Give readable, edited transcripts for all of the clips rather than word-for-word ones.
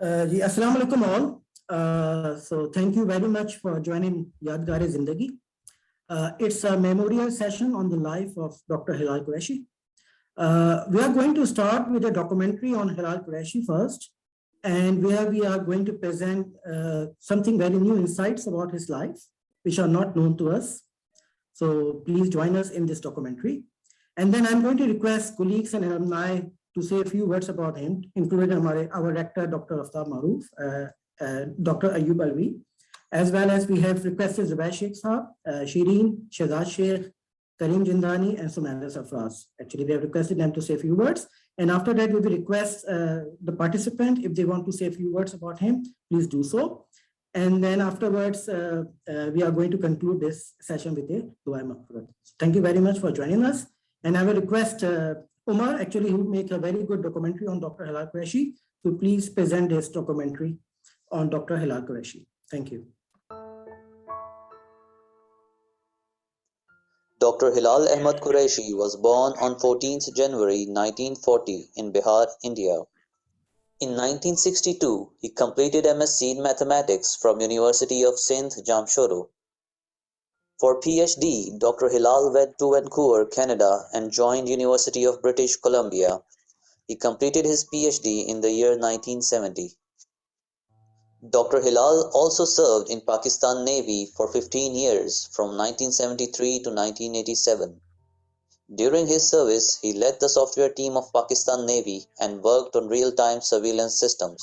Ji, Assalamu alaikum all. So thank you very much for joining Yadgare Zindagi. It's a memorial session on the life of Dr. Hilal Qureshi. We are going to start with a documentary on Hilal Qureshi first, and where we are going to present something very new insights about his life, which are not known to us. So please join us in this documentary. And then I'm going to request colleagues and alumni to say a few words about him, including our rector, Dr. Aftab Maroof, Dr. Ayub Alvi, as well as we have requested Zubair Sheikh Saab, Shireen, Shehzad Sheikh, Karim Jindani, and Sumaila Safraz. Actually, we have requested them to say a few words. And after that, we will request the participant, if they want to say a few words about him, please do so. And then afterwards, we are going to conclude this session with a Dua Maghfirat. Thank you very much for joining us. And I will request Umar, actually, who will make a very good documentary on Dr. Hilal Qureshi, to please present his documentary on Dr. Hilal Qureshi. Thank you. Dr. Hilal Ahmad Qureshi was born on 14th January 1940 in Bihar, India. In 1962, he completed MSc in Mathematics from University of Sindh, Jamshoro. For PhD, Dr. Hilal went to Vancouver, Canada and joined University of British Columbia. He completed his PhD in the year 1970. Dr. Hilal also served in Pakistan Navy for 15 years from 1973 to 1987. During his service, he led the software team of Pakistan Navy and worked on real-time surveillance systems.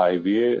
IVA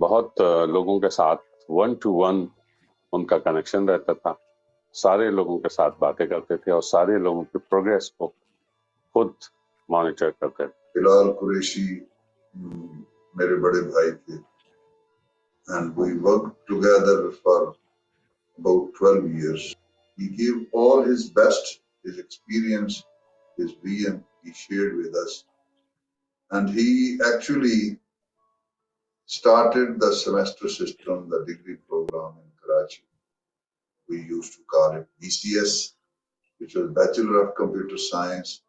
بہت لوگوں کے ساتھ 1 to 1 ان کا connection رہتا تھا، سارے لوگوں کے ساتھ باتیں کرتے تھے اور سارے لوگوں کی پروگریس کو خود مانیٹر کرتے تھے۔ ہلال قریشی میرے بڑے بھائی تھے and we worked together for about 12 years. He gave all his best, his experience, his vision he shared with us. And he actually started the semester system, the degree program in Karachi. We used to call it BCS, which was Bachelor of Computer Science,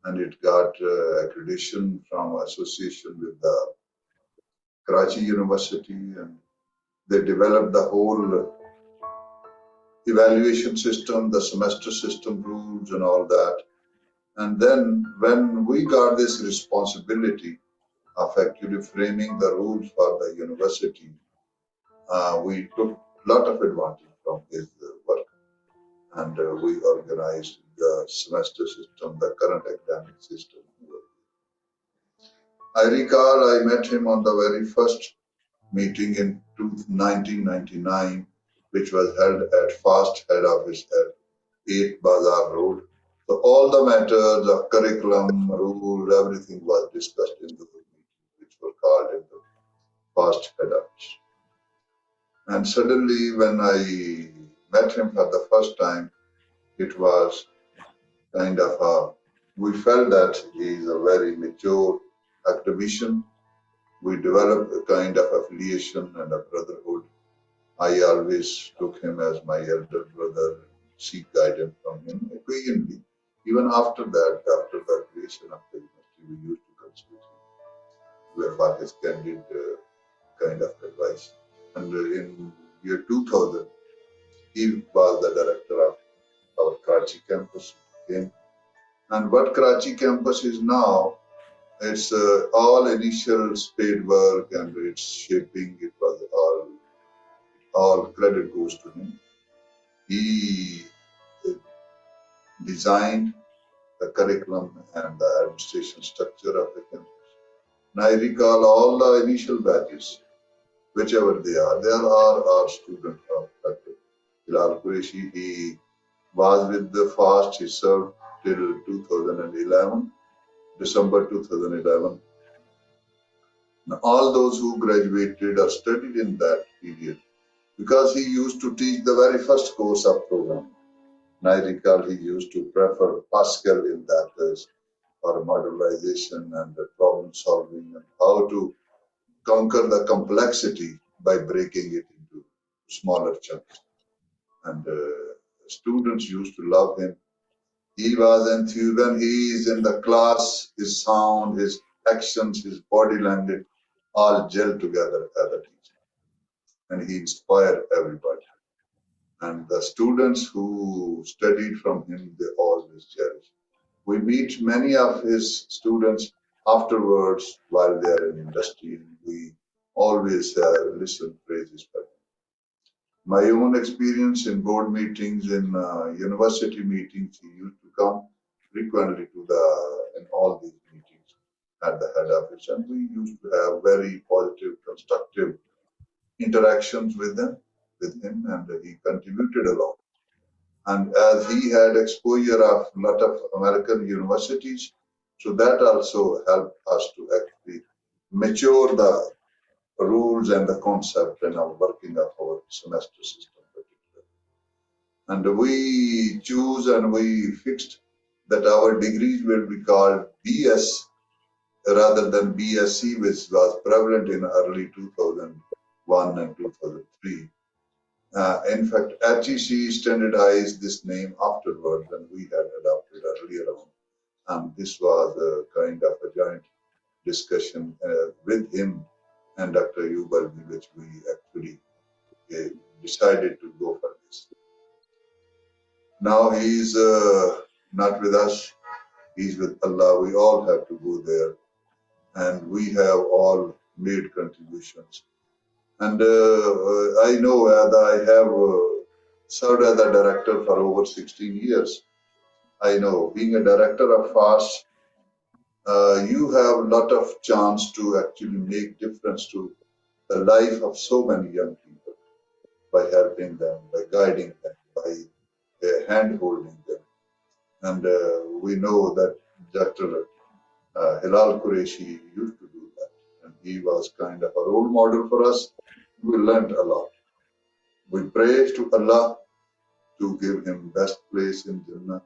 and it got accreditation from association with the Karachi University, and they developed the whole evaluation system, the semester system rules and all that. And then when we got this responsibility of actually framing the rules for the university, we took a lot of advantage from his work, and we organized the semester system, the current academic system. I recall I met him on the very first meeting in 1999, which was held at FAST head office at 8 Bazaar Road. So all the matters of curriculum, rules, everything was discussed in the meeting, which were called in the FAST head office. And suddenly when I met him for the first time, it was kind of we felt that he is a very mature academician. We developed a kind of affiliation and a brotherhood. I always took him as my elder brother, seek guidance from him occasionally. Even after that, after the creation of the university, we used to consult him for his candid kind of advice. And in year 2000, he was the director of our Karachi campus. And what Karachi campus is now, it's all initial spade work and its shaping. It was all credit goes to him. He designed the curriculum and the administration structure of the campus. And I recall all the initial batches, whichever they are our students of Dr. Hilal Qureshi. He was with the FAST, he served till 2011, December 2011. And all those who graduated or studied in that period, because he used to teach the very first course of programming. And I recall he used to prefer Pascal in that case for modularization and problem solving and how to conquer the complexity by breaking it into smaller chunks. And students used to love him. He was enthused when he is in the class, his sound, his actions, his body language all gel together as a teacher. And he inspired everybody. And the students who studied from him, they always cherish. We meet many of his students afterwards while they are in industry, and we always listen praises for him. My own experience in board meetings, in university meetings, he used to come frequently to in all these meetings at the head office, and we used to have very positive, constructive interactions with him, and he contributed a lot. And as he had exposure of a lot of American universities, so that also helped us to actually mature the rules and the concept and our working of our semester system. And we choose and we fixed that our degrees will be called BS rather than BSc, which was prevalent in early 2001 and 2003. In fact, HEC standardized this name afterwards, and we had adopted earlier on. And this was a kind of a joint discussion with him and Dr. Yubalbi, which we actually decided to go for this. Now he's not with us, he's with Allah. We all have to go there, and we have all made contributions. And I know that I have served as a director for over 16 years. I know being a director of FAST, you have a lot of chance to actually make difference to the life of so many young people by helping them, by guiding them, by hand-holding them. And we know that Dr. Hilal Qureshi used to do that. And he was kind of a role model for us. We learned a lot. We pray to Allah to give him best place in Jannah.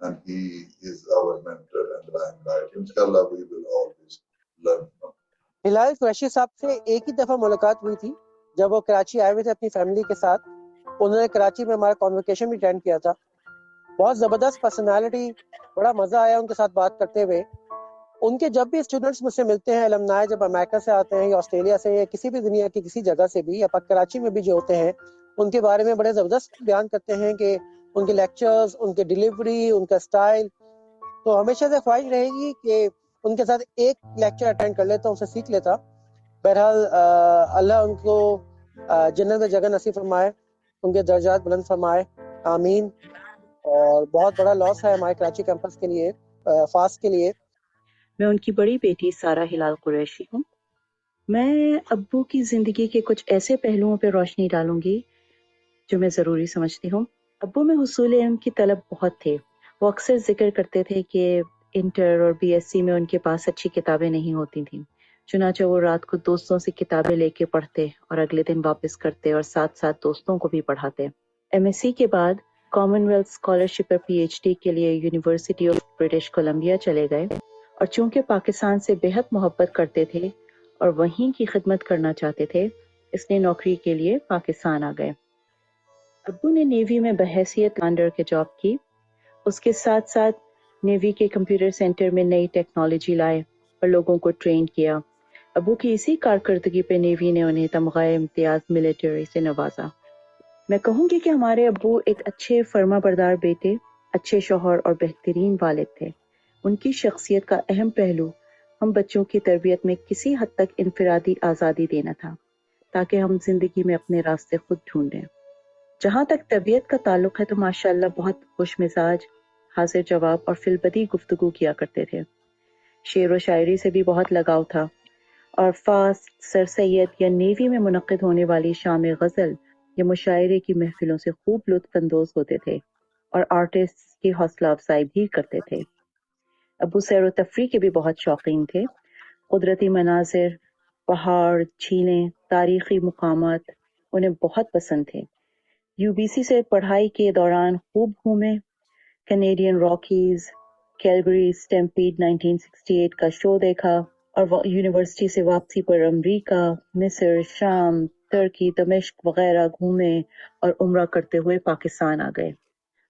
And he is our mentor and limelight. Inshallah, we will always learn from him. ہلال قریشی صاحب سے ایک ہی دفعہ ملاقات ہوئی تھی جب وہ کراچی آئے ہوئے تھے اپنی فیملی کے ساتھ. انہوں نے کراچی میں ہمارا کانوکیشن بھی اٹینڈ کیا تھا. بہت زبردست پرسنالٹی, بڑا مزہ آیا ان کے ساتھ بات کرتے ہوئے. ان کے جب بھی اسٹوڈنٹس مجھ سے ملتے ہیں, المنائے جب امریکہ سے آتے ہیں یا آسٹریلیا سے یا کسی بھی دنیا کی کسی جگہ سے بھی, یا کراچی میں بھی جو ہوتے ہیں, ان کے بارے میں بڑے زبردست بیان کرتے ہیں کہ ان کے لیکچرز, ان کے ڈیلیوری, ان کا سٹائل. تو ہمیشہ سے خواہش رہے گی کہ ان کے ساتھ ایک لیکچر اٹینڈ کر لیتا, ان سے سیکھ لیتا. بہرحال اللہ ان کو جنت میں جگہ نصیب فرمائے, ان کے درجات بلند فرمائے, آمین. اور بہت بڑا لاس ہے ہمارے کراچی کیمپس کے لیے, فاس کے لیے. میں ان کی بڑی بیٹی سارہ ہلال قریشی ہوں. میں ابو کی زندگی کے کچھ ایسے پہلوؤں پہ روشنی ڈالوں گی جو میں ضروری سمجھتی ہوں. ابو میں حصول علم کی طلب بہت تھے. وہ اکثر ذکر کرتے تھے کہ انٹر اور بی ایس سی میں ان کے پاس اچھی کتابیں نہیں ہوتی تھیں, چنانچہ وہ رات کو دوستوں سے کتابیں لے کے پڑھتے اور اگلے دن واپس کرتے اور ساتھ ساتھ دوستوں کو بھی پڑھاتے. ایم ایس سی کے بعد کامن ویلتھ اسکالرشپ پر پی ایچ ڈی کے لیے یونیورسٹی آف برٹش کولمبیا چلے گئے, اور چونکہ پاکستان سے بے حد محبت کرتے تھے اور وہیں کی خدمت کرنا چاہتے تھے, اس لیے نوکری کے لیے پاکستان آ گئے. ابو نے نیوی میں بحیثیت کمانڈر کے جاب کی. اس کے ساتھ ساتھ نیوی کے کمپیوٹر سینٹر میں نئی ٹیکنالوجی لائے اور لوگوں کو ٹرین کیا. ابو کی اسی کارکردگی پہ نیوی نے انہیں تمغہ امتیاز ملٹری سے نوازا. میں کہوں گی کہ ہمارے ابو ایک اچھے فرما بردار بیٹے, اچھے شوہر اور بہترین والد تھے. ان کی شخصیت کا اہم پہلو ہم بچوں کی تربیت میں کسی حد تک انفرادی آزادی دینا تھا, تاکہ ہم زندگی میں اپنے راستے خود ڈھونڈیں. جہاں تک طبیعت کا تعلق ہے تو ماشاءاللہ بہت خوش مزاج, حاضر جواب اور فی البدی گفتگو کیا کرتے تھے. شعر و شاعری سے بھی بہت لگاؤ تھا, اور فاس, سر سید یا نیوی میں منعقد ہونے والی شام غزل یا مشاعرے کی محفلوں سے خوب لطف اندوز ہوتے تھے اور آرٹسٹ کی حوصلہ افزائی بھی کرتے تھے. ابو سیر و تفریح کے بھی بہت شوقین تھے. قدرتی مناظر, پہاڑ, جھیلیں, تاریخی مقامات انہیں بہت پسند تھے. یو بی سی سے پڑھائی کے دوران خوب گھومے. کینیڈین راکیز, کیلگری اسٹیمپیڈ 1968 کا شو دیکھا, اور یونیورسٹی سے واپسی پر امریکہ, مصر, شام, ترکی, دمشق وغیرہ گھومے اور عمرہ کرتے ہوئے پاکستان آ گئے.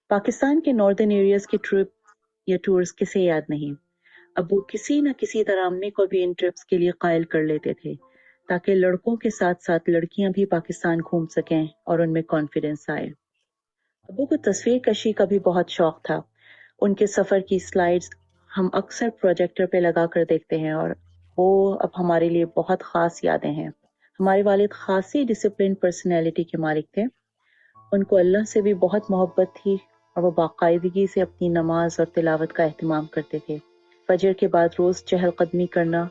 پاکستان کے ناردرن ایریاز کی ٹرپ یا ٹورز کسے یاد نہیں. ابو کسی نہ کسی طرح امی کو بھی ان ٹرپس کے لیے قائل کر لیتے تھے, تاکہ لڑکوں کے ساتھ ساتھ لڑکیاں بھی پاکستان گھوم سکیں اور ان میں کانفیڈنس آئے. ابو کو تصویر کشی کا بھی بہت شوق تھا. ان کے سفر کی سلائیڈز ہم اکثر پروجیکٹر پہ لگا کر دیکھتے ہیں, اور وہ اب ہمارے لیے بہت خاص یادیں ہیں. ہمارے والد خاصی ڈسپلن پرسنالٹی کے مالک تھے. ان کو اللہ سے بھی بہت محبت تھی, اور وہ باقاعدگی سے اپنی نماز اور تلاوت کا اہتمام کرتے تھے. فجر کے بعد روز چہل قدمی کرنا,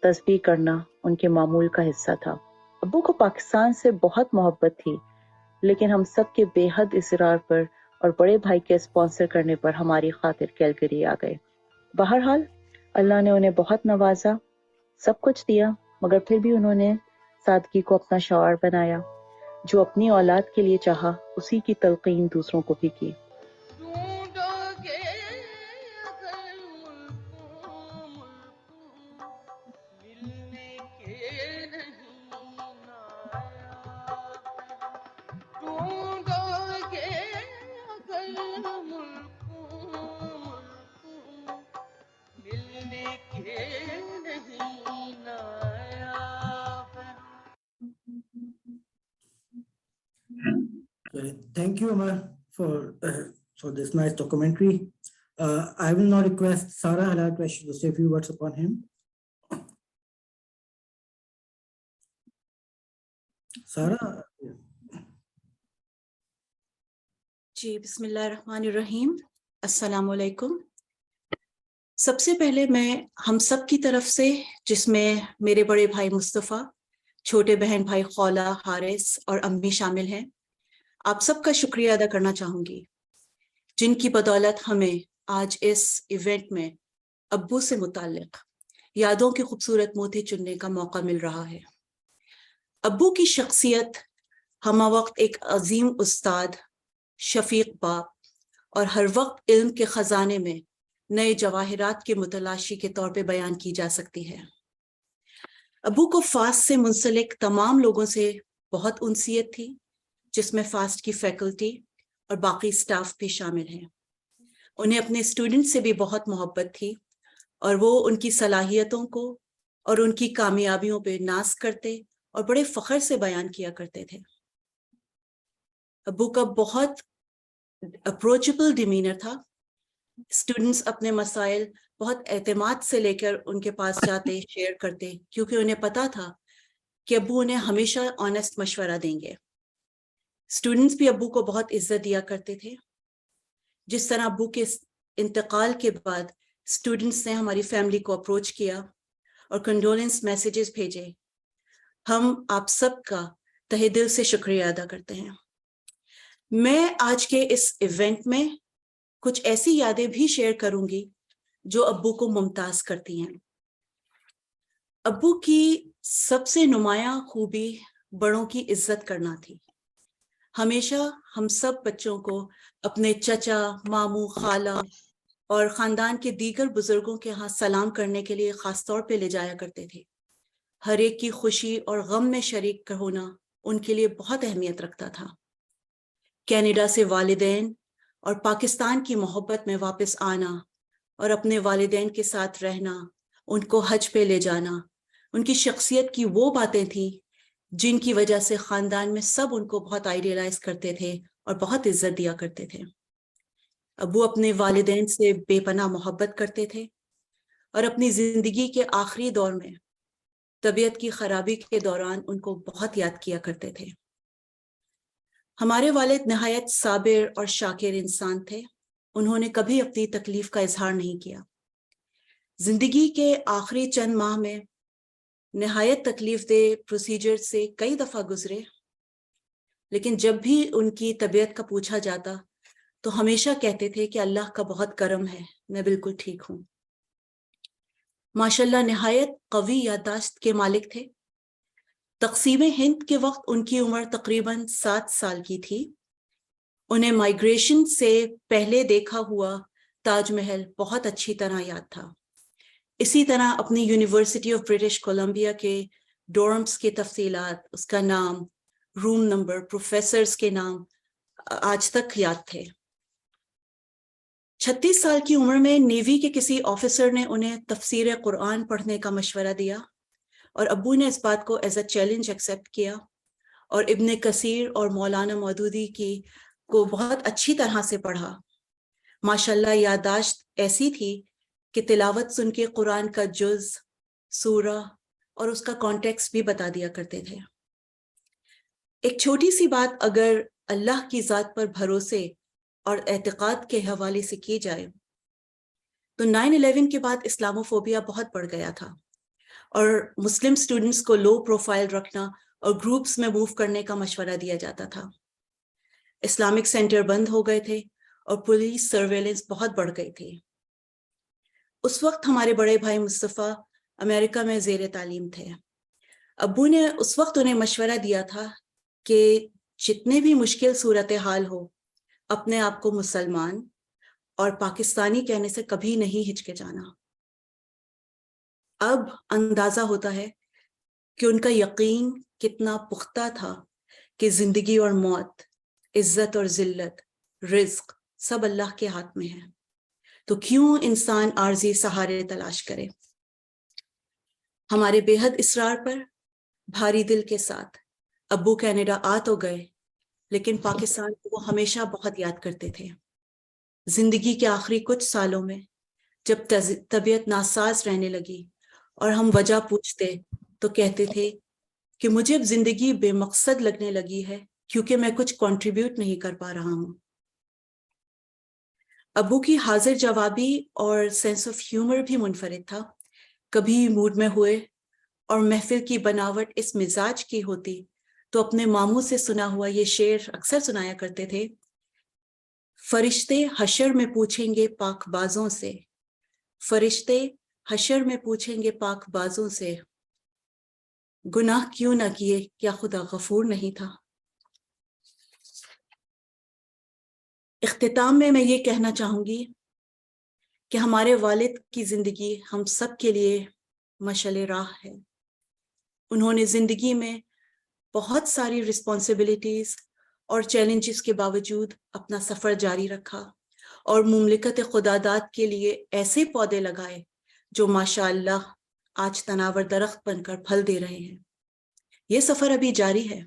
تسبیح کرنا ان کے معمول کا حصہ تھا. ابو کو پاکستان سے بہت محبت تھی, لیکن ہم سب کے بے حد اصرار پر اور بڑے بھائی کے اسپانسر کرنے پر ہماری خاطر کیلگری آ گئے. بہرحال اللہ نے انہیں بہت نوازا, سب کچھ دیا, مگر پھر بھی انہوں نے سادگی کو اپنا شعار بنایا. جو اپنی اولاد کے لیے چاہا اسی کی تلقین دوسروں کو بھی کی. Thank you, Amar, for this nice documentary. I will now request Sarah Hilal Qureshi to say a few words upon him. Sarah. جی بسم اللہ الرحمن الرحیم. السلام علیکم. سب سے پہلے میں ہم سب کی طرف سے, جس میں میرے بڑے بھائی مصطفیٰ, چھوٹے بہن بھائی خولا، حارث اور امی شامل ہیں، آپ سب کا شکریہ ادا کرنا چاہوں گی جن کی بدولت ہمیں آج اس ایونٹ میں ابو سے متعلق یادوں کی خوبصورت موتی چننے کا موقع مل رہا ہے۔ ابو کی شخصیت ہمہ وقت ایک عظیم استاد، شفیق باپ اور ہر وقت علم کے خزانے میں نئے جواہرات کے متلاشی کے طور پہ بیان کی جا سکتی ہے۔ ابو کو فاسٹ سے منسلک تمام لوگوں سے بہت انسیت تھی، جس میں فاسٹ کی فیکلٹی اور باقی سٹاف بھی شامل ہیں۔ انہیں اپنے اسٹوڈنٹ سے بھی بہت محبت تھی اور وہ ان کی صلاحیتوں کو اور ان کی کامیابیوں پہ ناز کرتے اور بڑے فخر سے بیان کیا کرتے تھے۔ ابو کا بہت اپروچبل ڈیمینر تھا۔ اسٹوڈنٹس اپنے مسائل بہت اعتماد سے لے کر ان کے پاس جاتے، شیئر کرتے، کیونکہ انہیں پتا تھا کہ ابو انہیں ہمیشہ آنیسٹ مشورہ دیں گے۔ اسٹوڈنٹس بھی ابو کو بہت عزت دیا کرتے تھے۔ جس طرح ابو کے انتقال کے بعد اسٹوڈنٹس نے ہماری فیملی کو اپروچ کیا اور کنڈولنس میسیجز بھیجے، ہم آپ سب کا تہہ دل سے شکریہ ادا کرتے ہیں۔ میں آج کے اس ایونٹ میں کچھ ایسی یادیں بھی شیئر کروں گی جو ابو کو ممتاز کرتی ہیں۔ ابو کی سب سے نمایاں خوبی بڑوں کی عزت کرنا تھی۔ ہمیشہ ہم سب بچوں کو اپنے چچا، ماموں، خالہ اور خاندان کے دیگر بزرگوں کے ہاں سلام کرنے کے لیے خاص طور پہ لے جایا کرتے تھے۔ ہر ایک کی خوشی اور غم میں شریک ہونا ان کے لیے بہت اہمیت رکھتا تھا۔ کینیڈا سے والدین اور پاکستان کی محبت میں واپس آنا اور اپنے والدین کے ساتھ رہنا، ان کو حج پہ لے جانا، ان کی شخصیت کی وہ باتیں تھیں جن کی وجہ سے خاندان میں سب ان کو بہت آئیڈیلائز کرتے تھے اور بہت عزت دیا کرتے تھے۔ ابو اپنے والدین سے بے پناہ محبت کرتے تھے اور اپنی زندگی کے آخری دور میں طبیعت کی خرابی کے دوران ان کو بہت یاد کیا کرتے تھے۔ ہمارے والد نہایت صابر اور شاکر انسان تھے۔ انہوں نے کبھی اپنی تکلیف کا اظہار نہیں کیا۔ زندگی کے آخری چند ماہ میں نہایت تکلیف دہ پروسیجر سے کئی دفعہ گزرے، لیکن جب بھی ان کی طبیعت کا پوچھا جاتا تو ہمیشہ کہتے تھے کہ اللہ کا بہت کرم ہے، میں بالکل ٹھیک ہوں۔ ماشاءاللہ نہایت قوی یادداشت کے مالک تھے۔ تقسیم ہند کے وقت ان کی عمر تقریباً 7 سال کی تھی۔ انہیں مائیگریشن سے پہلے دیکھا ہوا تاج محل بہت اچھی طرح یاد تھا۔ اسی طرح اپنی یونیورسٹی آف برٹش کولمبیا کے ڈورمز کی تفصیلات، اس کا نام، روم نمبر، پروفیسرز کے نام آج تک یاد تھے۔ 36 سال کی عمر میں نیوی کے کسی آفیسر نے انہیں تفسیر قرآن پڑھنے کا مشورہ دیا اور ابو نے اس بات کو ایز اے چیلنج ایکسیپٹ کیا اور ابن کثیر اور مولانا مودودی کی کو بہت اچھی طرح سے پڑھا۔ ماشاءاللہ یادداشت ایسی تھی کہ تلاوت سن کے قرآن کا جز، سورہ اور اس کا کانٹیکسٹ بھی بتا دیا کرتے تھے۔ ایک چھوٹی سی بات اگر اللہ کی ذات پر بھروسے اور اعتقاد کے حوالے سے کی جائے تو 9/11 کے بعد اسلاموفوبیا بہت بڑھ گیا تھا اور مسلم اسٹوڈنٹس کو لو پروفائل رکھنا اور گروپس میں موو کرنے کا مشورہ دیا جاتا تھا۔ اسلامک سینٹر بند ہو گئے تھے اور پولیس سرویلنس بہت بڑھ گئی تھی۔ اس وقت ہمارے بڑے بھائی مصطفیٰ امریکہ میں زیر تعلیم تھے۔ ابو نے اس وقت انہیں مشورہ دیا تھا کہ جتنے بھی مشکل صورتحال ہو، اپنے آپ کو مسلمان اور پاکستانی کہنے سے کبھی نہیں ہچکچانا۔ اب اندازہ ہوتا ہے کہ ان کا یقین کتنا پختہ تھا کہ زندگی اور موت، عزت اور ذلت، رزق سب اللہ کے ہاتھ میں ہے، تو کیوں انسان عارضی سہارے تلاش کرے۔ ہمارے بے حد اصرار پر بھاری دل کے ساتھ ابو کینیڈا آ تو گئے، لیکن پاکستان کو وہ ہمیشہ بہت یاد کرتے تھے۔ زندگی کے آخری کچھ سالوں میں جب طبیعت ناساز رہنے لگی اور ہم وجہ پوچھتے تو کہتے تھے کہ مجھے اب زندگی بے مقصد لگنے لگی ہے کیونکہ میں کچھ کنٹریبیوٹ نہیں کر پا رہا ہوں۔ ابو کی حاضر جوابی اور سینس آف ہیومر بھی منفرد تھا۔ کبھی موڈ میں ہوئے اور محفل کی بناوٹ اس مزاج کی ہوتی تو اپنے ماموں سے سنا ہوا یہ شعر اکثر سنایا کرتے تھے: فرشتے حشر میں پوچھیں گے پاک بازوں سے، فرشتے حشر میں پوچھیں گے پاک بازوں سے، گناہ کیوں نہ کیے، کیا خدا غفور نہیں تھا۔ اختتام میں یہ کہنا چاہوں گی کہ ہمارے والد کی زندگی ہم سب کے لیے مشعل راہ ہے۔ انہوں نے زندگی میں بہت ساری رسپانسبلٹیز اور چیلنجز کے باوجود اپنا سفر جاری رکھا اور مملکت خداداد کے لیے ایسے پودے لگائے جو ماشاء اللہ آج تناور درخت بن کر پھل دے رہے ہیں۔ یہ سفر ابھی جاری ہے،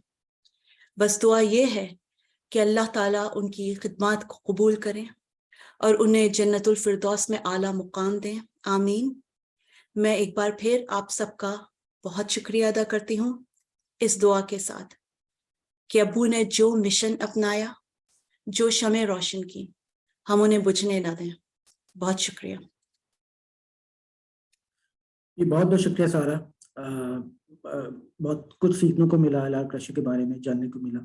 بس دعا یہ ہے کہ اللہ تعالیٰ ان کی خدمات کو قبول کریں اور انہیں جنت الفردوس میں اعلیٰ مقام دیں، آمین۔ میں ایک بار پھر آپ سب کا بہت شکریہ ادا کرتی ہوں، اس دعا کے ساتھ کہ ابو نے جو مشن اپنایا، جو شمع روشن کی، ہم انہیں بجھنے نہ دیں۔ بہت شکریہ۔ بہت بہت شکریہ سارا، بہت کچھ سیکھنے کو ملا ہلال قریشی کے بارے میں، جاننے کو ملا۔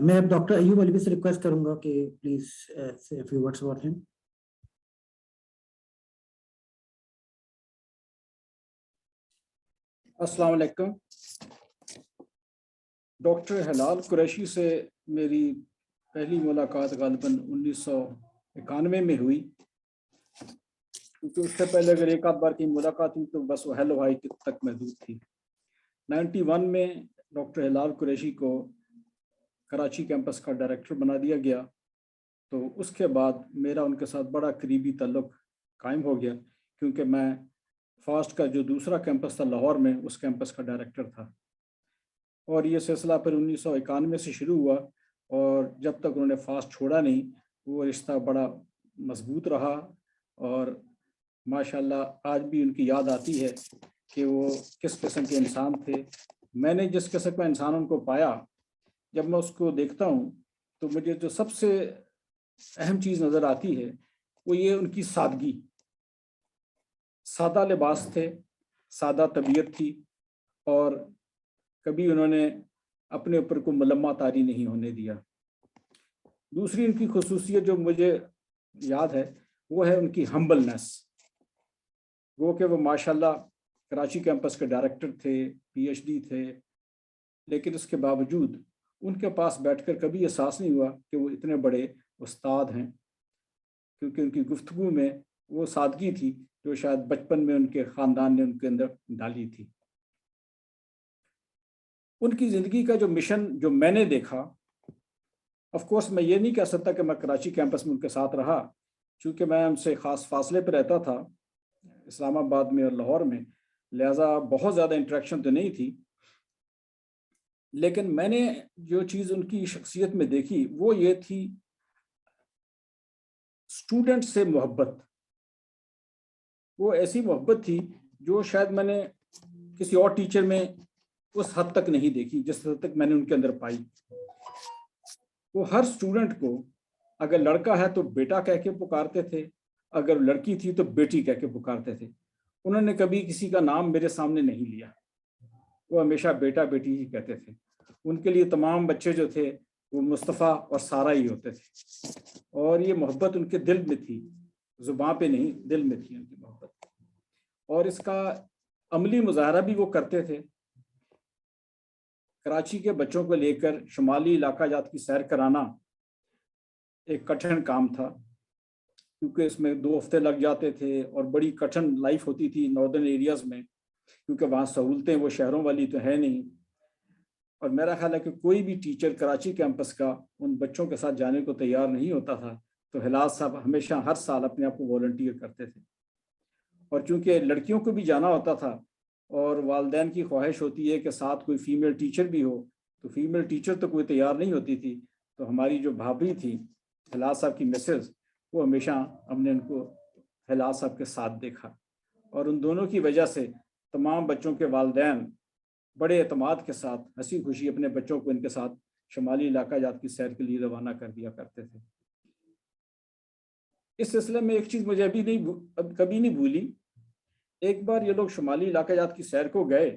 میں اب ڈاکٹر ایوب علوی سے ریکویسٹ کروں گا کہ please say a few words about him۔ السلام علیکم۔ ڈاکٹر ہلال قریشی سے میری پہلی ملاقات غالباً 1991 میں ہوئی، کیونکہ اس سے پہلے اگر ایک آدھ بار کی ملاقات ہوئی تو بس وہ ہیلو ہائی تک محدود تھی۔ 91 میں ڈاکٹر ہلال قریشی کو کراچی کیمپس کا ڈائریکٹر بنا دیا گیا، تو اس کے بعد میرا ان کے ساتھ بڑا قریبی تعلق قائم ہو گیا، کیونکہ میں فاسٹ کا جو دوسرا کیمپس تھا لاہور میں، اس کیمپس کا ڈائریکٹر تھا۔ اور یہ سلسلہ پھر 1991 سے شروع ہوا، اور جب تک انہوں نے فاسٹ چھوڑا نہیں وہ رشتہ بڑا مضبوط رہا، اور ماشاءاللہ آج بھی ان کی یاد آتی ہے کہ وہ کس قسم کے انسان تھے۔ میں نے جس قسم کا انسان ان کو پایا، جب میں اس کو دیکھتا ہوں تو مجھے جو سب سے اہم چیز نظر آتی ہے وہ یہ ان کی سادگی۔ سادہ لباس تھے، سادہ طبیعت تھی، اور کبھی انہوں نے اپنے اوپر کو ملمہ طاری نہیں ہونے دیا۔ دوسری ان کی خصوصیت جو مجھے یاد ہے وہ ہے ان کی ہمبلنس۔ وہ کہ وہ ماشاءاللہ کراچی کیمپس کے ڈائریکٹر تھے، پی ایچ ڈی تھے، لیکن اس کے باوجود ان کے پاس بیٹھ کر کبھی احساس نہیں ہوا کہ وہ اتنے بڑے استاد ہیں، کیونکہ ان کی گفتگو میں وہ سادگی تھی جو شاید بچپن میں ان کے خاندان نے ان کے اندر ڈالی تھی۔ ان کی زندگی کا جو مشن جو میں نے دیکھا، آف کورس میں یہ نہیں کہہ سکتا کہ میں کراچی کیمپس میں ان کے ساتھ رہا، چونکہ میں ان سے خاص فاصلے پہ رہتا تھا، اسلام آباد میں اور لاہور میں، لہٰذا بہت زیادہ انٹریکشن تو نہیں تھی۔ لیکن میں نے جو چیز ان کی شخصیت میں دیکھی وہ یہ تھی اسٹوڈنٹ سے محبت۔ وہ ایسی محبت تھی جو شاید میں نے کسی اور ٹیچر میں اس حد تک نہیں دیکھی جس حد تک میں نے ان کے اندر پائی۔ وہ ہر اسٹوڈنٹ کو اگر لڑکا ہے تو بیٹا کہہ کے پکارتے تھے، اگر لڑکی تھی تو بیٹی کہہ کے پکارتے تھے۔ انہوں نے کبھی کسی کا نام میرے سامنے نہیں لیا، وہ ہمیشہ بیٹا بیٹی ہی کہتے تھے۔ ان کے لیے تمام بچے جو تھے وہ مصطفیٰ اور سارہ ہی ہوتے تھے، اور یہ محبت ان کے دل میں تھی، زبان پہ نہیں، دل میں تھی ان کی محبت۔ اور اس کا عملی مظاہرہ بھی وہ کرتے تھے۔ کراچی کے بچوں کو لے کر شمالی علاقہ جات کی سیر کرانا ایک کٹھن کام تھا، کیونکہ اس میں 2 ہفتے لگ جاتے تھے، اور بڑی کٹھن لائف ہوتی تھی ناردرن ایریاز میں، کیونکہ وہاں سہولتیں وہ شہروں والی تو ہے نہیں۔ اور میرا خیال ہے کہ کوئی بھی ٹیچر کراچی کیمپس کا ان بچوں کے ساتھ جانے کو تیار نہیں ہوتا تھا، تو ہلال صاحب ہمیشہ ہر سال اپنے آپ کو والنٹیئر کرتے تھے۔ اور چونکہ لڑکیوں کو بھی جانا ہوتا تھا اور والدین کی خواہش ہوتی ہے کہ ساتھ کوئی فیمیل ٹیچر بھی ہو، تو فیمیل ٹیچر تو کوئی تیار نہیں ہوتی تھی، تو ہماری جو بھابھی تھی ہلال صاحب کی مسز، وہ ہمیشہ ہم نے ان کو ہلال صاحب کے ساتھ دیکھا، اور ان دونوں کی وجہ سے تمام بچوں کے والدین بڑے اعتماد کے ساتھ ہنسی خوشی اپنے بچوں کو ان کے ساتھ شمالی علاقہ جات کی سیر کے لیے روانہ کر دیا کرتے تھے۔ اس سلسلے میں ایک چیز مجھے کبھی نہیں بھولی ایک بار یہ لوگ شمالی علاقہ جات کی سیر کو گئے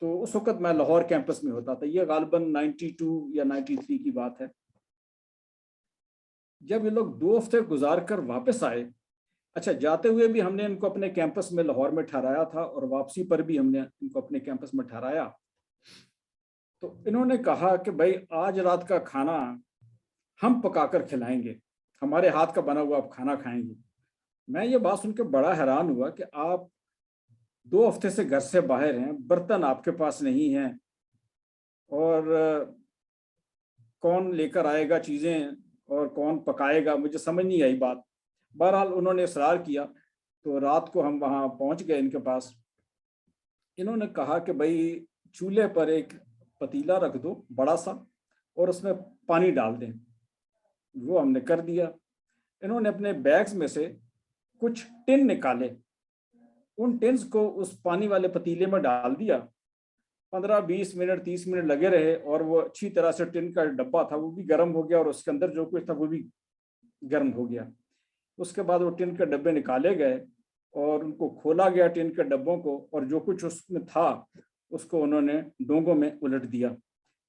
تو اس وقت میں لاہور کیمپس میں ہوتا تھا، یہ غالباً 92 یا 93 کی بات ہے. جب یہ لوگ 2 ہفتے گزار کر واپس آئے، اچھا جاتے ہوئے بھی ہم نے ان کو اپنے کیمپس میں لاہور میں ٹھہرایا تھا اور واپسی پر بھی ہم نے ان کو اپنے کیمپس میں ٹھہرایا. تو انہوں نے کہا کہ بھائی آج رات کا کھانا ہم پکا کر کھلائیں گے، ہمارے ہاتھ کا بنا ہوا آپ کھانا کھائیں گے. میں یہ بات سن کے بڑا حیران ہوا کہ آپ 2 ہفتے سے گھر سے باہر ہیں، برتن آپ کے پاس نہیں ہیں، اور کون لے کر آئے گا چیزیں اور کون پکائے گا، مجھے سمجھ نہیں آئی بات. بہرحال انہوں نے اصرار کیا تو رات کو ہم وہاں پہنچ گئے ان کے پاس. انہوں نے کہا کہ بھائی چولہے پر ایک پتیلا رکھ دو بڑا سا اور اس میں پانی ڈال دیں. وہ ہم نے کر دیا. انہوں نے اپنے بیگز میں سے کچھ ٹن نکالے، ان ٹنز کو اس پانی والے پتیلے میں ڈال دیا. 15-20 منٹ 30 منٹ لگے رہے اور وہ اچھی طرح سے ٹن کا ڈبہ تھا وہ بھی گرم ہو گیا اور اس کے اندر جو کچھ تھا وہ بھی گرم ہو گیا. اس کے بعد وہ ٹن کے ڈبے نکالے گئے اور ان کو کھولا گیا ٹن کے ڈبوں کو، اور جو کچھ اس میں تھا اس کو انہوں نے ڈونگوں میں الٹ دیا.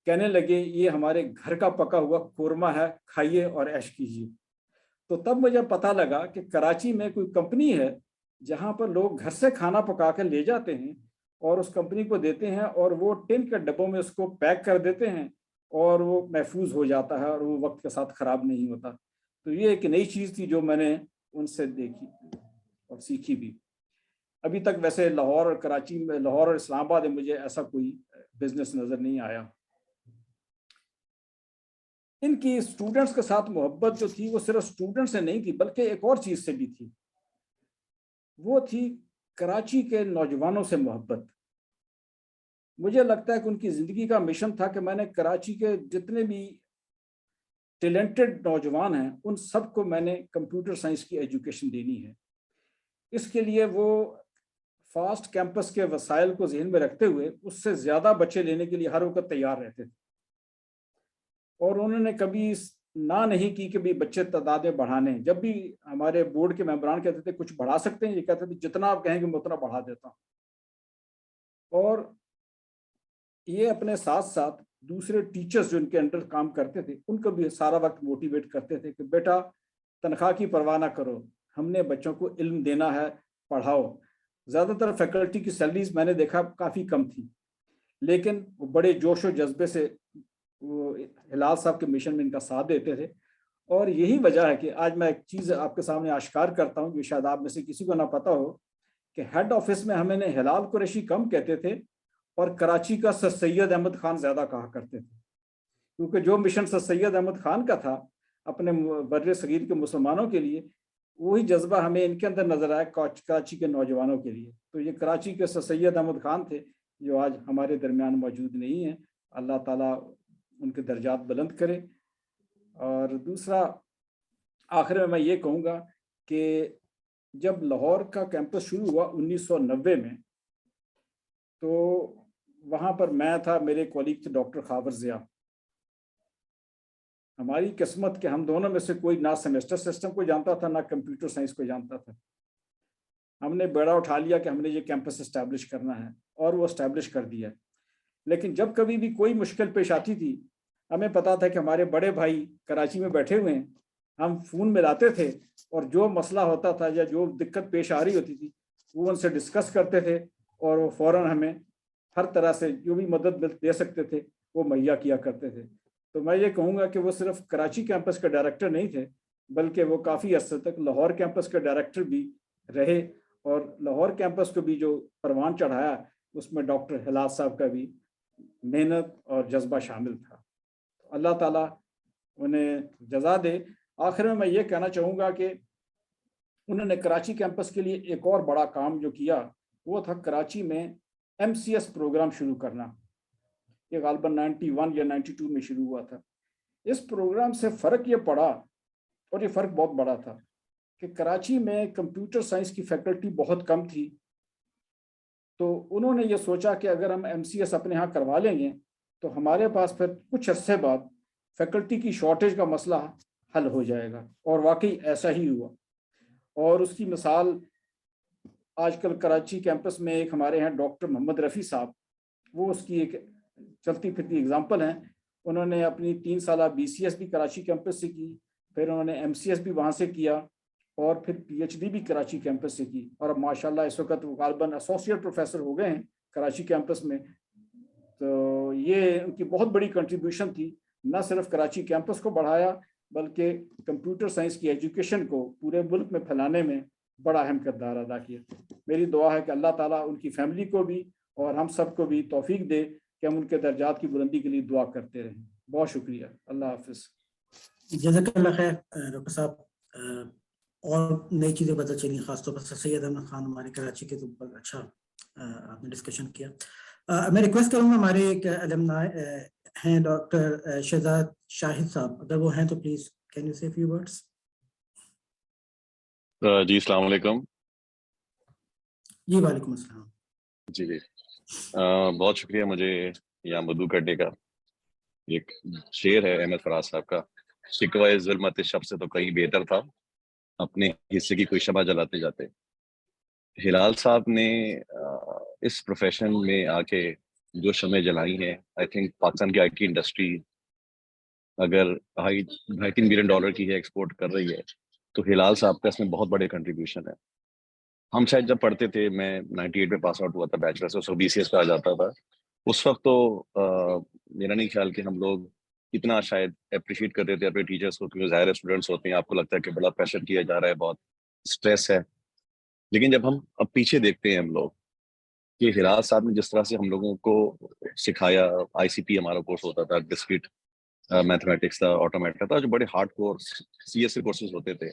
کہنے لگے یہ ہمارے گھر کا پکا ہوا قورمہ ہے، کھائیے اور عیش کیجیے. تو تب مجھے پتہ لگا کہ کراچی میں کوئی کمپنی ہے جہاں پر لوگ گھر سے کھانا پکا کے لے جاتے ہیں اور اس کمپنی کو دیتے ہیں اور وہ ٹن کے ڈبوں میں اس کو پیک کر دیتے ہیں اور وہ محفوظ ہو جاتا ہے اور وہ وقت کے ساتھ خراب نہیں ہوتا. تو یہ ایک نئی چیز تھی جو میں نے ان سے دیکھی اور سیکھی بھی. ابھی تک ویسے لاہور اور کراچی میں، لاہور اور اسلام آباد میں مجھے ایسا کوئی بزنس نظر نہیں آیا. ان کی اسٹوڈنٹس کے ساتھ محبت جو تھی وہ صرف اسٹوڈنٹ سے نہیں تھی بلکہ ایک اور چیز سے بھی تھی، وہ تھی کراچی کے نوجوانوں سے محبت. مجھے لگتا ہے کہ ان کی زندگی کا مشن تھا کہ میں نے کراچی کے جتنے بھی ٹیلنٹڈ نوجوان ہیں ان سب کو میں نے کمپیوٹر سائنس کی ایجوکیشن دینی ہے. اس کے لیے وہ فاسٹ کیمپس کے وسائل کو ذہن میں رکھتے ہوئے اس سے زیادہ بچے لینے کے لیے ہر وقت تیار رہتے تھے، اور انہوں نے کبھی نہ نہیں کی کہ بھی بچے تعداد میں بڑھانے. جب بھی ہمارے بورڈ کے ممبران کہتے تھے کچھ بڑھا سکتے ہیں، یہ کہتے تھے جتنا آپ کہیں گے میں اتنا بڑھا دیتا ہوں. اور یہ اپنے ساتھ ساتھ دوسرے ٹیچرز جو ان کے انڈر کام کرتے تھے ان کو بھی سارا وقت موٹیویٹ کرتے تھے کہ بیٹا تنخواہ کی پرواہ نہ کرو، ہم نے بچوں کو علم دینا ہے، پڑھاؤ. زیادہ تر فیکلٹی کی سیلریز میں نے دیکھا کافی کم تھی، لیکن وہ بڑے جوش و جذبے سے وہ ہلال صاحب کے مشن میں ان کا ساتھ دیتے تھے. اور یہی وجہ ہے کہ آج میں ایک چیز آپ کے سامنے آشکار کرتا ہوں جو شاید آپ میں سے کسی کو نہ پتا ہو کہ ہیڈ آفس میں ہمیں نے ہلال قریشی کم کہتے تھے اور کراچی کا سر سید احمد خان زیادہ کہا کرتے تھے، کیونکہ جو مشن سر سید احمد خان کا تھا اپنے بر صغیر کے مسلمانوں کے لیے، وہی جذبہ ہمیں ان کے اندر نظر آیا کراچی کے نوجوانوں کے لیے. تو یہ کراچی کے سر سید احمد خان تھے جو آج ہمارے درمیان موجود نہیں ہیں. اللہ تعالیٰ ان کے درجات بلند کرے. اور دوسرا آخر میں یہ کہوں گا کہ جب لاہور کا کیمپس شروع ہوا 1990 میں، تو وہاں پر میں تھا، میرے کولیگ تھے ڈاکٹر خاور ضیاء. ہماری قسمت کہ ہم دونوں میں سے کوئی نہ سیمیسٹر سسٹم کو جانتا تھا نہ کمپیوٹر سائنس کو جانتا تھا. ہم نے بیڑا اٹھا لیا کہ ہم نے یہ کیمپس اسٹیبلش کرنا ہے اور وہ اسٹیبلش کر دیا. لیکن جب کبھی بھی کوئی مشکل پیش آتی تھی ہمیں پتا تھا کہ ہمارے بڑے بھائی کراچی میں بیٹھے ہوئے ہیں، ہم فون ملاتے تھے اور جو مسئلہ ہوتا تھا یا جو دقت پیش آ رہی ہوتی تھی وہ ان سے ڈسکس کرتے تھے اور وہ فوراً ہمیں ہر طرح سے جو بھی مدد دے سکتے تھے وہ مہیا کیا کرتے تھے. تو میں یہ کہوں گا کہ وہ صرف کراچی کیمپس کے ڈائریکٹر نہیں تھے بلکہ وہ کافی عرصے تک لاہور کیمپس کے ڈائریکٹر بھی رہے، اور لاہور کیمپس کو بھی جو پروان چڑھایا اس میں ڈاکٹر ہلال صاحب کا بھی محنت اور جذبہ شامل تھا. اللہ تعالیٰ انہیں جزا دے. آخر میں یہ کہنا چاہوں گا کہ انہوں نے کراچی کیمپس کے لیے ایک اور بڑا کام جو کیا وہ تھا کراچی میں MCS پروگرام شروع کرنا. یہ غالباً 91 یا 92 میں شروع ہوا تھا. اس پروگرام سے فرق یہ پڑا، اور یہ فرق بہت بڑا تھا، کہ کراچی میں کمپیوٹر سائنس کی فیکلٹی بہت کم تھی. تو انہوں نے یہ سوچا کہ اگر ہم MCS اپنے ہاں کروا لیں گے تو ہمارے پاس پھر کچھ عرصے بعد فیکلٹی کی شارٹیج کا مسئلہ حل ہو جائے گا. اور واقعی ایسا ہی ہوا. اور اس کی مثال آج کل کراچی کیمپس میں ایک ہمارے ہیں ڈاکٹر محمد رفیع صاحب, وہ اس کی ایک چلتی پھرتی اگزامپل ہیں. انہوں نے اپنی 3 سالہ BCS بھی کراچی کیمپس سے کی, پھر انہوں نے MCS بھی وہاں سے کیا, اور پھر PhD بھی کراچی کیمپس سے کی, اور اب ماشاءاللہ اس وقت وہ غالباً ایسوسیٹ پروفیسر ہو گئے ہیں کراچی کیمپس میں. تو یہ ان کی بہت بڑی کنٹریبیوشن تھی, نہ صرف کراچی کیمپس کو بڑھایا بلکہ کمپیوٹر سائنس کی ایجوکیشن کو پورے ملک میں پھیلانے میں بڑا اہم کردار ادا کیا. میری دعا ہے کہ اللہ تعالیٰ ان کی فیملی کو بھی اور ہم سب کو بھی توفیق دے کہ ہم ان کے درجات کی بلندی کے لیے دعا کرتے رہیں. بہت شکریہ, اللہ حافظ. جزاک اللہ خیر ڈاکٹر صاحب. اور نئی چیزیں پتہ چلی, خاص طور پر سید احمد خان ہمارے کراچی کے, تو بہت اچھا آپ نے ڈسکشن کیا. میں ریکویسٹ کروں گا ہمارے ایک المنائی ہیں ڈاکٹر شہزاد شاہد صاحب, اگر وہ ہیں تو پلیز کین یو سے فیو ورڈس. جی السلام علیکم. جی وعلیکم السلام. جی بہت شکریہ مجھے یہاں مدعو کرنے کا. ایک شعر ہے احمد فراز صاحب کا, شکوہ ظلمت شب سے تو کہیں بہتر تھا, اپنے حصے کی کوئی شمع جلاتے جاتے. ہلال صاحب نے اس پروفیشن میں آ کے جو شمع جلائی ہیں, آئی تھنک پاکستان کی IT انڈسٹری اگر $2.5 بلین کی ہے, ایکسپورٹ کر رہی ہے, تو ہلال صاحب کا اس میں بہت بڑے کنٹریبیوشن ہے. ہم شاید جب پڑھتے تھے, میں 98 میں پاس آؤٹ ہوا تھا بیچلر سے, BCS پہ آ جاتا تھا. اس وقت تو میرا نہیں خیال کہ ہم لوگ اتنا شاید اپریشیٹ کرتے تھے اپنے ٹیچرس کو, کیونکہ ظاہر اسٹوڈنٹس ہوتے ہیں, آپ کو لگتا ہے کہ بڑا پریشر کیا جا رہا ہے, بہت اسٹریس ہے. لیکن جب ہم اب پیچھے دیکھتے ہیں ہم لوگ کہ ہلال صاحب نے جس طرح سے ہم لوگوں کو سکھایا, ICP ہمارا کورس ہوتا تھا, ڈسکریٹ میتھمیٹکس تھا, آٹومیٹا تھا, جو بڑے ہارڈ کورس CS کورسز ہوتے تھے,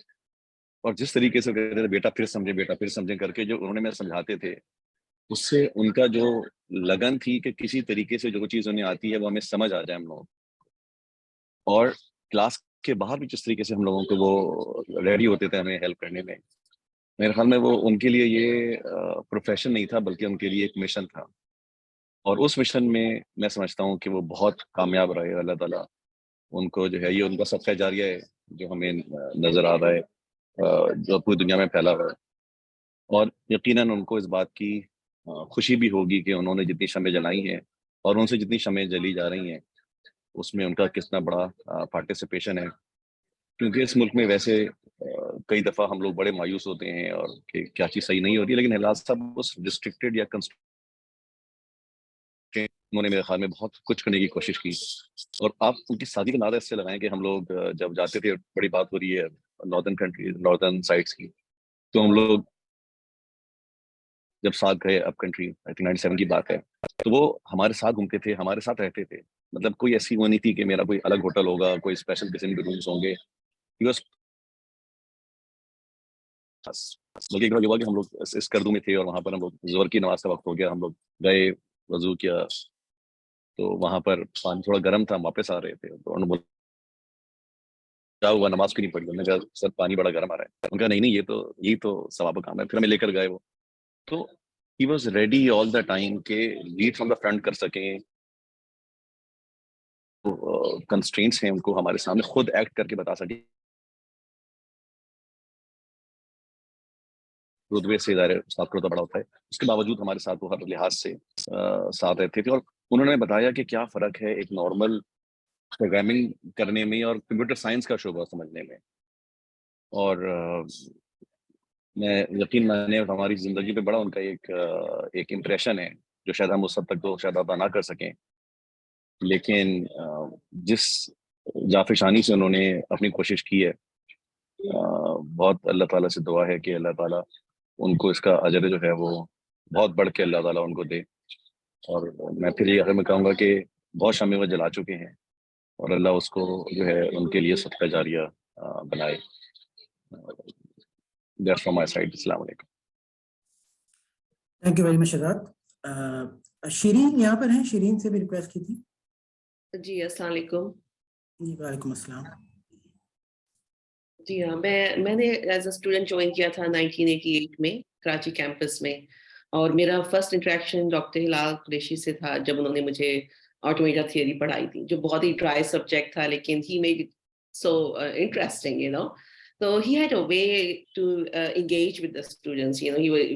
اور جس طریقے سے کہتے تھے بیٹا پھر سمجھیں, بیٹا پھر سمجھیں کر کے جو انہوں نے میں سمجھاتے تھے, اس سے ان کا جو لگن تھی کہ کسی طریقے سے جو چیز انہیں آتی ہے وہ ہمیں سمجھ آ جائے ہم لوگ. اور کلاس کے باہر بھی جس طریقے سے ہم لوگوں کو وہ ریڈی ہوتے تھے ہمیں ہیلپ کرنے میں, میرے خیال میں وہ ان کے لیے یہ پروفیشن نہیں تھا بلکہ ان کے لیے ایک مشن تھا. اور اس مشن میں سمجھتا ہوں کہ وہ بہت کامیاب رہے. اللہ تعالیٰ ان کو جو ہے, یہ ان کا صدقہ جاریہ ہے جو ہمیں نظر آ رہا ہے, جو پوری دنیا میں پھیلا ہوا ہے. اور یقیناً ان کو اس بات کی خوشی بھی ہوگی کہ انہوں نے جتنی شمعیں جلائی ہیں اور ان سے جتنی شمعیں جلی جا رہی ہیں اس میں ان کا کتنا بڑا پارٹیسپیشن ہے. کیونکہ اس ملک میں ویسے کئی دفعہ ہم لوگ بڑے مایوس ہوتے ہیں اور کہ کیا چیز صحیح نہیں ہوتی, لیکن ہلال صاحب اس ریسٹرکٹیڈ یا انہوں نے میرے خیال میں بہت کچھ کرنے کی کوشش کی. اور آپ ان کی شادی کا نعرہ اس سے لگائیں کہ ہم لوگ جب جاتے تھے, بڑی بات ہو رہی ہے ناردرن کنٹریز, ناردرن سائٹس کی, تو ہم لوگ جب ساتھ گئے اپ کنٹری, آئی تھنک 97 کی بات ہے, تو وہ ہمارے ساتھ گھومتے تھے, ہمارے ساتھ رہتے تھے. مطلب کوئی ایسی وہ نہیں تھی کہ میرا کوئی الگ ہوٹل ہوگا, کوئی اسپیشل قسم کے رومس ہوں گے. بلکہ ایک بار یہ ہوا کہ ہم لوگ اس کردو میں تھے اور وہاں پر ہم لوگ ظہر کی نماز کا وقت ہو گیا, ہم لوگ گئے, وضو کیا, تو وہاں پر پانی تھوڑا گرم تھا, ہم واپس آ رہے تھے, تو انہوں نے بولا کیا ہوا, نماز کیوں نہیں پڑھی؟ انہوں نے کہا سر پانی بڑا گرم آ رہا ہے. ان کا نہیں یہی تو ثواب کا کام ہے. پھر ہمیں لے کر گئے وہ, تو he was ready all the time کہ lead from the front کر سکیں. کنسٹرینٹس ہیں ان کو ہمارے سامنے خود ایکٹ کر کے بتا سکیں. رتبے سے ادارے استاد کو بڑا ہوتا ہے, اس کے باوجود ہمارے ساتھ وہ ہر لحاظ سے ساتھ رہتے تھے. اور انہوں نے بتایا کہ کیا فرق ہے ایک نارمل پروگرامنگ کرنے میں اور کمپیوٹر سائنس کا شعبہ سمجھنے میں. اور میں یقین مانے ہماری زندگی پہ بڑا ان کا ایک امپریشن ہے جو شاید ہم اس حد تک تو شاید ادا نہ کر سکیں, لیکن جس جافشانی سے انہوں نے اپنی کوشش کی ہے, بہت اللہ تعالیٰ سے دعا ہے کہ اللہ تعالیٰ ان کو اس کا اجر جو ہے وہ بہت بڑھ کے اللہ تعالیٰ ان کو دے. اور میں پھر یہ آخر میں کہوں گا کہ بہت شمع وہ جلا چکے ہیں اور اللہ اس کو جو ہے ان کے لیے صدقہ جاریہ بنائے. That's from my side. السلام علیکم. Thank you very much Shahzad. Shireen یہاں پر ہیں, شیرین سے بھی ریکویسٹ کی تھی. جی السلام علیکم. جی وعلیکم السلام. جی ہاں, میں نے ایز اے اسٹوڈنٹ جوائن کیا تھا 1988 میں کراچی کیمپس میں, اور میرا فرسٹ انٹریکشن ڈاکٹر ہلال قریشی سے تھا جب انہوں نے مجھے آٹومیٹا تھیوری پڑھائی تھی, جو بہت ہی ڈرائی سبجیکٹ تھا لیکن he made it so interesting, you know. So he had a way to engage with the students. You know, he was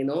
you know,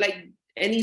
like any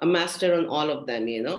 a master on all of them, you know.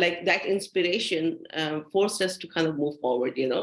like that inspiration forced us to kind of move forward, you know.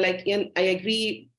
like I agree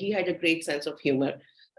he had a great sense of humor.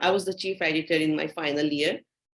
I was the chief editor in my final year,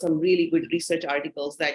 some really good research articles that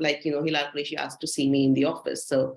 like, you know, Hilal Qureshi asked to see me in the office, so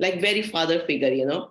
like very father figure, you know.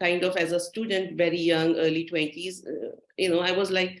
kind of as a student, very young, early 20s, you know, I was like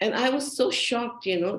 And I was so shocked, you know,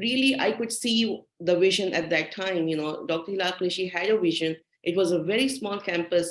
really I could see the vision at that time, you know. Dr. Hilal Qureshi had a vision. It was a very small campus,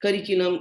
curriculum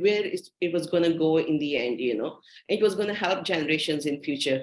where it was going to go in the end, you know. It was going to help generations in future.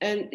And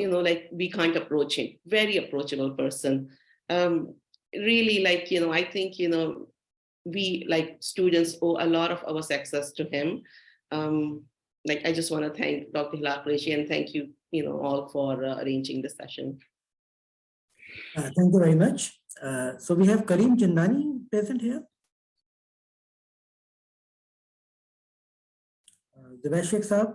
you know, like we can't approach him. Very approachable person. Really, like, you know, I think, you know, we like students owe a lot of our success to him. Like, I just want to thank Dr. Hilal Qureshi and thank you, you know, all for arranging this session. Thank you very much. So we have Karim Jindani present here. Devashik Saab.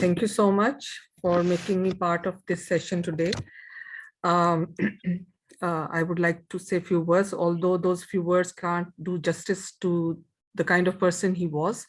Thank you so much for making me part of this session today. I would like to say a few words, although those few words can't do justice to the kind of person he was.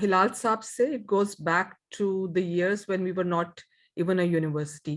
Hilal Saab se, it goes back to the years when we were not even a university.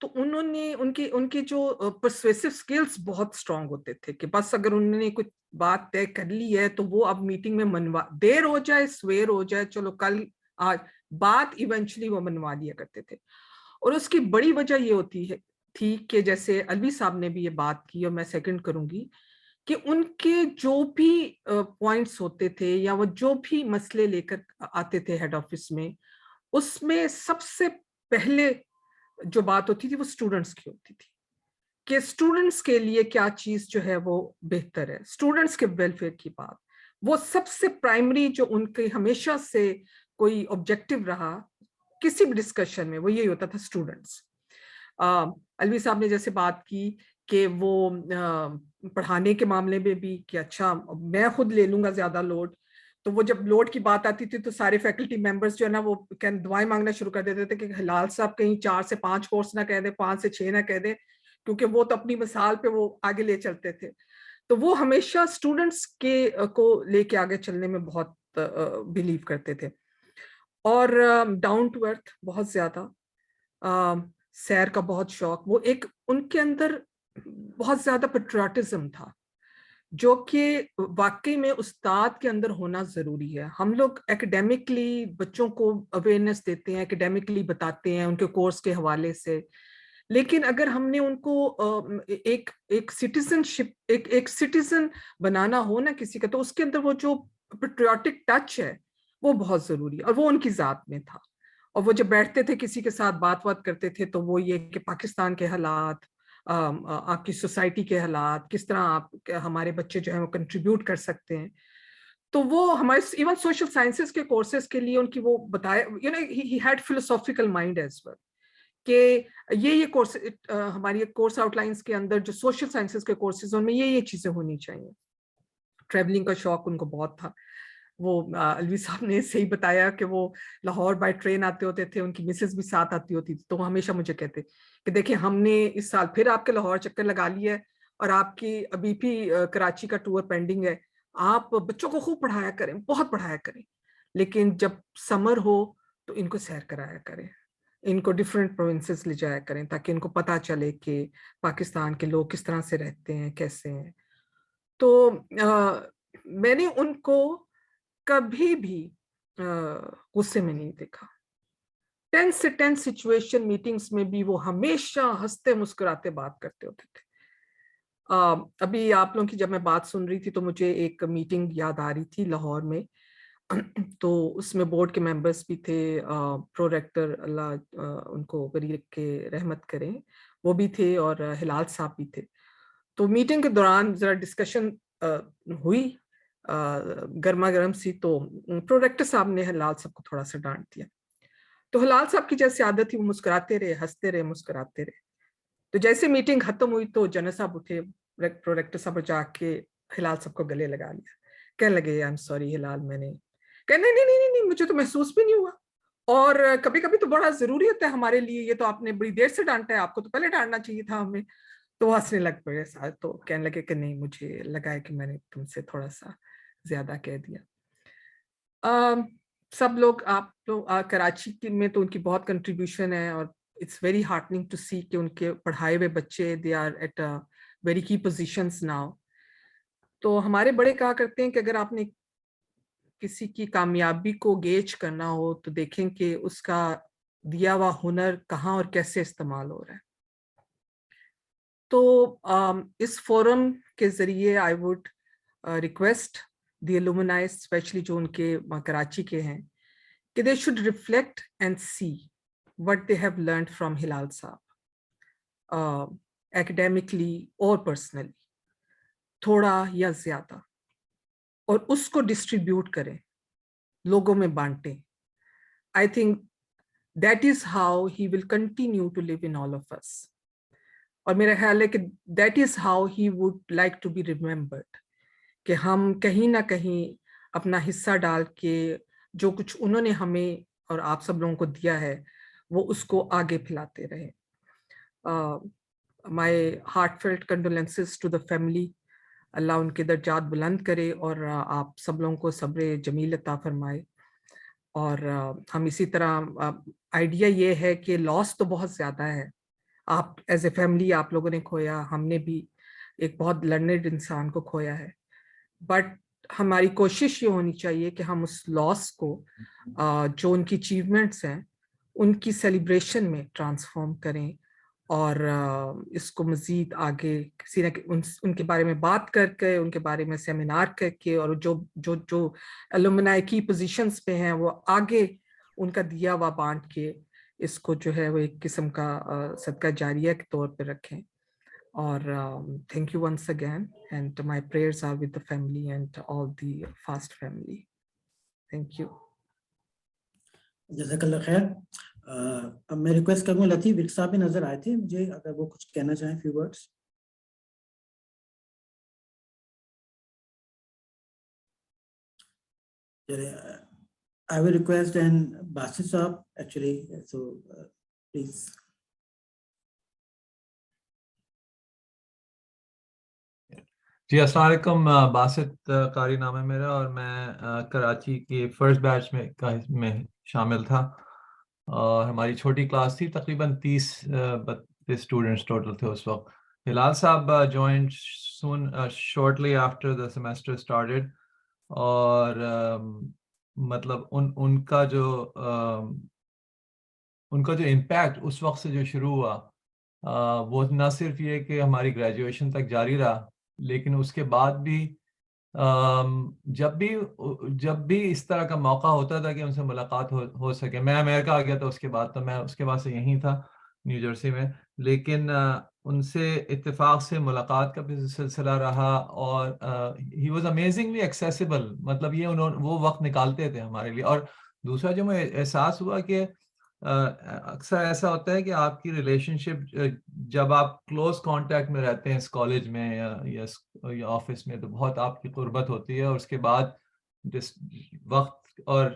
تو انہوں نے ان کے جو persuasive skills بہت strong ہوتے تھے کہ بس اگر انہوں نے کچھ بات طے کر لی ہے تو وہ اب میٹنگ میں دیر ہو جائے سویر ہو جائے چلو کل آج بات ایونچولی وہ منوا لیا کرتے تھے. اور اس کی بڑی وجہ یہ ہوتی تھی کہ جیسے الوی صاحب نے بھی یہ بات کی اور میں سیکنڈ کروں گی کہ ان کے جو بھی پوائنٹس ہوتے تھے یا وہ جو بھی مسئلے لے کر آتے تھے ہیڈ آفس میں, اس میں سب سے پہلے جو بات ہوتی تھی وہ اسٹوڈنٹس کی ہوتی تھی کہ اسٹوڈنٹس کے لیے کیا چیز جو ہے وہ بہتر ہے, اسٹوڈنٹس کے ویلفیئر کی بات, وہ سب سے پرائمری جو ان کے ہمیشہ سے کوئی آبجیکٹو رہا کسی بھی ڈسکشن میں وہ یہی ہوتا تھا اسٹوڈنٹس. الوی صاحب نے جیسے بات کی کہ وہ پڑھانے کے معاملے میں بھی کہ اچھا میں خود لے لوں گا زیادہ لوڈ, تو وہ جب لوڈ کی بات آتی تھی تو سارے فیکلٹی ممبرز جو ہے نا وہ دعائیں مانگنا شروع کر دیتے تھے کہ ہلال صاحب کہیں 4 سے 5 کورس نہ کہہ دیں, 5 سے 6 نہ کہہ دیں, کیونکہ وہ تو اپنی مثال پہ وہ آگے لے چلتے تھے. تو وہ ہمیشہ اسٹوڈنٹس کو لے کے آگے چلنے میں بہت بلیو کرتے تھے. اور ڈاؤن ٹو ارتھ بہت زیادہ, سیر کا بہت شوق, وہ ایک ان کے اندر بہت زیادہ پیٹریاٹزم تھا جو کہ واقعی میں استاد کے اندر ہونا ضروری ہے. ہم لوگ ایکڈیمکلی بچوں کو اویئرنیس دیتے ہیں, ایکڈیمکلی بتاتے ہیں ان کے کورس کے حوالے سے, لیکن اگر ہم نے ان کو ایک سٹیزن بنانا ہو نا کسی کا, تو اس کے اندر وہ جو پیٹریوٹک ٹچ ہے وہ بہت ضروری ہے, اور وہ ان کی ذات میں تھا. اور وہ جب بیٹھتے تھے کسی کے ساتھ بات کرتے تھے تو وہ یہ کہ پاکستان کے حالات, آپ کی سوسائٹی کے حالات, کس طرح ہمارے بچے جو ہیں وہ کنٹریبیوٹ کر سکتے ہیں. تو وہ ہمارے ایون سوشل سائنسز کے کورسز کے لیے ان کی وہ بتایا, he had philosophical mind as well کہ یہ کورس ہماری کورس آؤٹ لائنس کے اندر جو سوشل سائنسز کے کورسز ان میں یہ چیزیں ہونی چاہیے. ٹریولنگ کا شوق ان کو بہت تھا. وہ الوی صاحب نے صحیح بتایا کہ وہ لاہور بائی ٹرین آتے ہوتے تھے, ان کی مسز بھی ساتھ آتی ہوتی تھی, تو وہ ہمیشہ مجھے کہتے کہ دیکھیں ہم نے اس سال پھر آپ کے لاہور چکر لگا لیا ہے اور آپ کی ابھی بھی کراچی کا ٹور پینڈنگ ہے, آپ بچوں کو خوب پڑھایا کریں, بہت پڑھایا کریں, لیکن جب سمر ہو تو ان کو سیر کرایا کریں, ان کو ڈفرینٹ پروونسز لے جایا کریں تاکہ ان کو پتہ چلے کہ پاکستان کے لوگ کس طرح سے رہتے ہیں, کیسے ہیں. تو میں نے ان کو کبھی بھی غصے میں نہیں دیکھا. 10 سے 10 سچویشن میٹنگز میں بھی وہ ہمیشہ ہنستے مسکراتے بات کرتے ہوتے تھے. ابھی آپ لوگوں کی جب میں بات سن رہی تھی تو مجھے ایک میٹنگ یاد آ رہی تھی لاہور میں, تو اس میں بورڈ کے ممبرز بھی تھے, پرو ریکٹر اللہ ان کو غریب کے رحمت کریں وہ بھی تھے, اور ہلال صاحب بھی تھے. تو میٹنگ کے دوران ذرا ڈسکشن ہوئی گرما گرم سی, تو پرو ریکٹر صاحب نے ہلال صاحب کو تھوڑا سا ڈانٹ دیا. تو ہلال صاحب کی جیسے عادت تھی وہ مسکراتے رہے, ہنستے رہے, مسکراتے رہے. تو جیسے میٹنگ ختم ہوئی تو جنرل صاحب اٹھے, پرو ریکٹر صاحب جا کے ہلال صاحب کو گلے لگا لیا, کہنے لگے آئی ایم سوری ہلال, میں نے کہ نہیں مجھے تو محسوس بھی نہیں ہوا, اور کبھی کبھی تو بڑا ضروری ہوتا ہے ہمارے لیے, یہ تو آپ نے بڑی دیر سے ڈانٹا ہے, آپ کو تو پہلے ڈانٹنا چاہیے تھا ہمیں. تو وہ ہنسنے لگ پڑے ساتھ, تو کہنے لگے کہ نہیں مجھے لگا ہے کہ میں نے تم سے تھوڑا سا زیادہ کہہ دیا. سب لوگ آپ لوگ کراچی میں تو ان کی بہت کنٹریبیوشن ہے, اور اٹس ویری ہارٹننگ ٹو سی کہ ان کے پڑھائے ہوئے بچے دے آر ایٹ ویری کی پوزیشنز ناؤ. تو ہمارے بڑے کہا کرتے ہیں کہ اگر آپ نے کسی کی کامیابی کو گیج کرنا ہو تو دیکھیں کہ اس کا دیا ہوا ہنر کہاں اور کیسے استعمال ہو رہا ہے. تو اس فورم کے ذریعے I would request the alumni specially جو ان کے کراچی کے ہیں کہ they should reflect and see what they have learned from ہلال صاحب academically اور personally, تھوڑا یا زیادہ, اور اس کو ڈسٹریبیوٹ کریں, لوگوں میں بانٹیں. I think that is how he will continue to live in all of us. اور میرا خیال ہے کہ that is how he would like to be remembered, کہ ہم کہیں نہ کہیں اپنا حصہ ڈال کے جو کچھ انہوں نے ہمیں اور آپ سب لوگوں کو دیا ہے وہ اس کو آگے پھیلاتے رہے. My heartfelt condolences to the family. اللہ ان کے درجات بلند کرے اور آپ سب لوگوں کو صبر جمیل عطا فرمائے. اور ہم اسی طرح آئیڈیا یہ ہے کہ لاس تو بہت زیادہ ہے, آپ ایز اے فیملی آپ لوگوں نے کھویا, ہم نے بھی ایک بہت لرنڈ انسان کو کھویا ہے. بٹ ہماری کوشش یہ ہونی چاہیے کہ ہم اس لاس کو جو ان کی اچیومنٹس ہیں ان کی سیلیبریشن میں ٹرانسفارم کریں, اور اس کو مزید آگے کسی نہ ان کے بارے میں بات کر کے, ان کے بارے میں سیمینار کر کے, اور جو الومنائی کی پوزیشنز پہ ہیں وہ آگے ان کا دیا ہوا بانٹ کے اس کو جو ہے وہ ایک قسم کا صدقہ جاریہ کے طور پہ رکھیں. اور thank you once again, and my prayers are with the family and all the fast family. Thank you. جزاک اللہ خیر. اب میں ریکویسٹ کروں گا, لطیف ورک صاحب بھی نظر آئے تھے مجھے, اگر وہ کچھ کہنا چاہیں few words. I will request then Basit Saab actually, so please. جی السلام علیکم. باسط قاری نام ہے میرا, اور میں کراچی کے فرسٹ بیچ میں شامل تھا, اور ہماری چھوٹی کلاس تھی, تقریباً 30 اسٹوڈنٹس ٹوٹل تھے اس وقت. ہلال صاحب joined soon shortly after the semester started, اور مطلب ان کا جو امپیکٹ اس وقت سے جو شروع ہوا وہ نہ صرف یہ کہ ہماری گریجویشن تک جاری رہا, لیکن اس کے بعد بھی جب بھی اس طرح کا موقع ہوتا تھا کہ ان سے ملاقات ہو سکے. میں امریکہ آ گیا تھا اس کے بعد, تو میں اس کے بعد سے یہیں تھا نیو جرسی میں, لیکن ان سے اتفاق سے ملاقات کا بھی سلسلہ رہا, اور ہی واز امیزنگلی ایکسیسیبل. مطلب یہ وہ وقت نکالتے تھے ہمارے لیے. اور دوسرا جو مجھے احساس ہوا کہ اکثر ایسا ہوتا ہے کہ آپ کی ریلیشن شپ جب آپ کلوز کانٹیکٹ میں رہتے ہیں اس کالج میں یا آفس میں, تو بہت آپ کی قربت ہوتی ہے, اور اس کے بعد وقت اور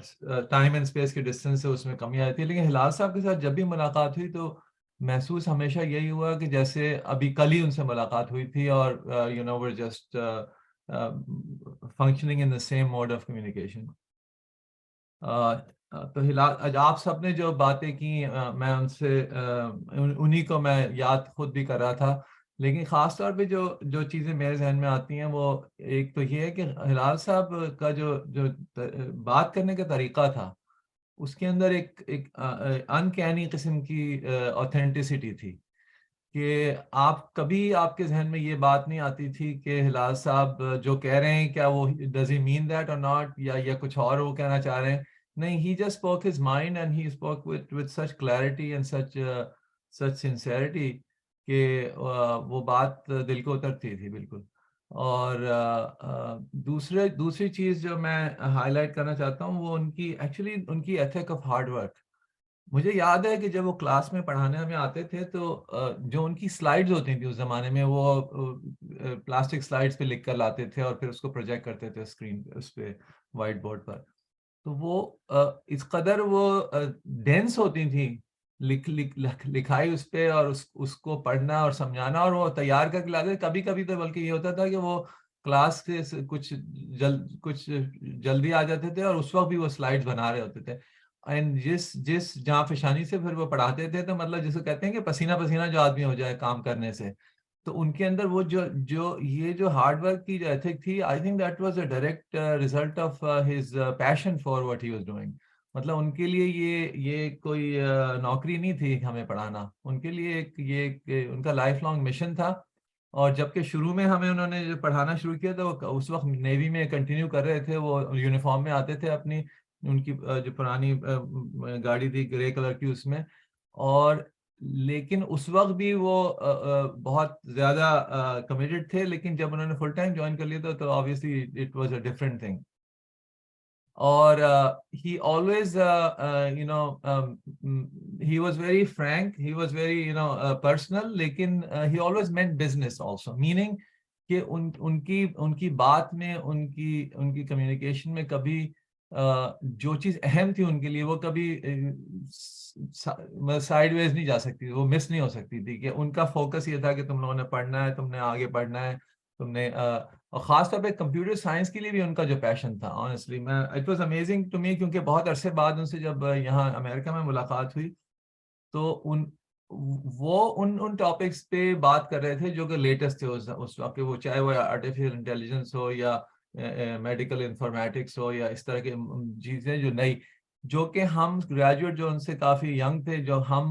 ٹائم اینڈ اسپیس کے ڈسٹینس سے اس میں کمی آتی ہے. لیکن ہلال صاحب کے ساتھ جب بھی ملاقات ہوئی تو محسوس ہمیشہ یہی ہوا کہ جیسے ابھی کل ہی ان سے ملاقات ہوئی تھی, اور we're just functioning in the same mode of communication. تو ہلال, آپ سب نے جو باتیں کی میں ان سے انہی کو میں یاد خود بھی کر رہا تھا, لیکن خاص طور پہ جو چیزیں میرے ذہن میں آتی ہیں وہ ایک تو یہ ہے کہ ہلال صاحب کا جو بات کرنے کا طریقہ تھا اس کے اندر ایک انکینی قسم کی اوتھینٹسٹی تھی, کہ آپ کے ذہن میں یہ بات نہیں آتی تھی کہ ہلال صاحب جو کہہ رہے ہیں کیا وہ does he mean that or not, یا کچھ اور وہ کہنا چاہ رہے ہیں. نہیں, he just spoke his mind, and he spoke with such clarity and such sincerity کہ وہ بات دل کو اترتی تھی بالکل. اور دوسری چیز جو میں ہائی لائٹ کرنا چاہتا ہوں وہ ان کی ایتھک آف ہارڈ ورک. مجھے یاد ہے کہ جب وہ کلاس میں پڑھانے ہمیں آتے تھے تو جو ان کی سلائیڈز ہوتی تھیں اس زمانے میں, وہ پلاسٹک سلائیڈز پہ لکھ کر لاتے تھے اور پھر اس کو پروجیکٹ کرتے تھے اسکرین پہ, اس پہ وائٹ بورڈ پر. تو وہ اس قدر وہ ڈینس ہوتی تھیں لکھائی اس پہ, اور اس کو پڑھنا اور سمجھانا, اور وہ تیار کر کے لاتے. کبھی کبھی تو بلکہ یہ ہوتا تھا کہ وہ کلاس سے کچھ جلدی آ جاتے تھے اور اس وقت بھی وہ سلائیڈز بنا رہے ہوتے تھے. اینڈ جس جہاں فشانی سے پھر وہ پڑھاتے تھے تو مطلب جسے کہتے ہیں کہ پسینہ جو آدمی ہو جائے کام کرنے سے, تو ان کے اندر وہ جو ہارڈ ورک کی جو ایتھک تھی, I think that was a direct result of his passion for what he was doing. مطلب ان کے لیے یہ کوئی نوکری نہیں تھی ہمیں پڑھانا, ان کے لیے یہ ان کا لائف لانگ مشن تھا. اور جبکہ شروع میں ہمیں انہوں نے جو پڑھانا شروع کیا تو اس وقت نیوی میں کنٹینیو کر رہے تھے, وہ یونیفارم میں آتے تھے اپنی, ان کی جو پرانی گاڑی تھی گرے کلر کی اس میں, اور لیکن اس وقت بھی وہ بہت زیادہ کمیٹڈ تھے. لیکن جب انہوں نے فل ٹائم جوائن کر لیا تو obviously it was a different thing. اور he always he was very frank, he was very personal, لیکن he always meant business also, meaning کہ ان کی بات میں, ان کی کمیونیکیشن میں کبھی جو چیز اہم تھی ان کے لیے وہ کبھی سائیڈ ویز نہیں جا سکتی, وہ مس نہیں ہو سکتی تھی. کہ ان کا فوکس یہ تھا کہ تم لوگوں نے پڑھنا ہے, تم نے آگے پڑھنا ہے, تم نے اور خاص طور پہ کمپیوٹر سائنس کے لیے بھی ان کا جو پیشن تھا, honestly it was amazing to me, کیونکہ بہت عرصے بعد ان سے جب یہاں امریکہ میں ملاقات ہوئی تو وہ ان ٹاپکس پہ بات کر رہے تھے جو کہ لیٹسٹ تھے اس وقت، وہ چاہے وہ آرٹیفیشل انٹیلیجنس ہو یا میڈیکل انفارمیٹکس ہو یا اس طرح کی چیزیں جو نئی، جو کہ ہم گریجویٹ جو ان سے کافی ینگ تھے، جو ہم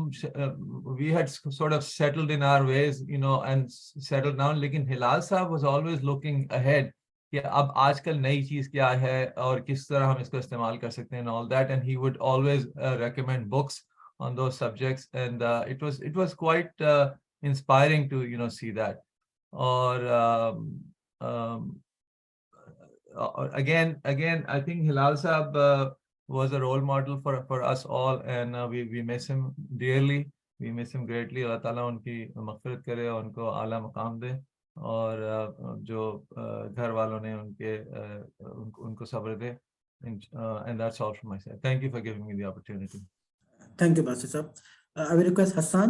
we had sort of settled in our ways and settled down, لیکن ہلال صاحب واز آلویز لوکنگ اہیڈ کہ اب آج کل نئی چیز کیا ہے اور کس طرح ہم اس کو استعمال کر سکتے ہیں all that, and he would always recommend books on those subjects, and it was quite inspiring to see that. Or again I think Hilal Sahab was a role model for us all, and we miss him dearly, we miss him greatly. Allah Ta'ala unki maghfirat kare aur unko aala maqam de, اور جو گھر والوں نے ان کو صبر دے. And that's all from my side. Thank you for giving me the opportunity. Thank you, Basir Sahab. I will request Hassan.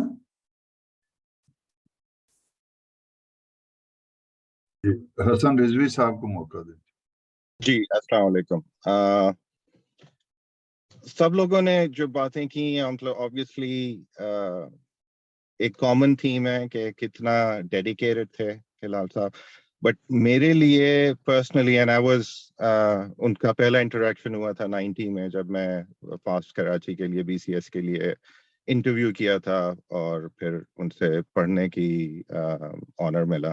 حسن رضوی صاحب کو موقع دیں. جی السلام علیکم. سب لوگوں نے جو باتیں کی ہیں مطلب obviously ایک کامن تھیم ہے کہ کتنا ڈیڈیکیٹڈ تھے ہلال صاحب، بٹ میرے لیے personally and I was in کا پہلا انٹریکشن ہوا تھا 90 میں، جب میں فاسٹ کراچی کے لیے BCS کے لیے انٹرویو کیا تھا اور پھر ان سے پڑھنے کی آنر ملا.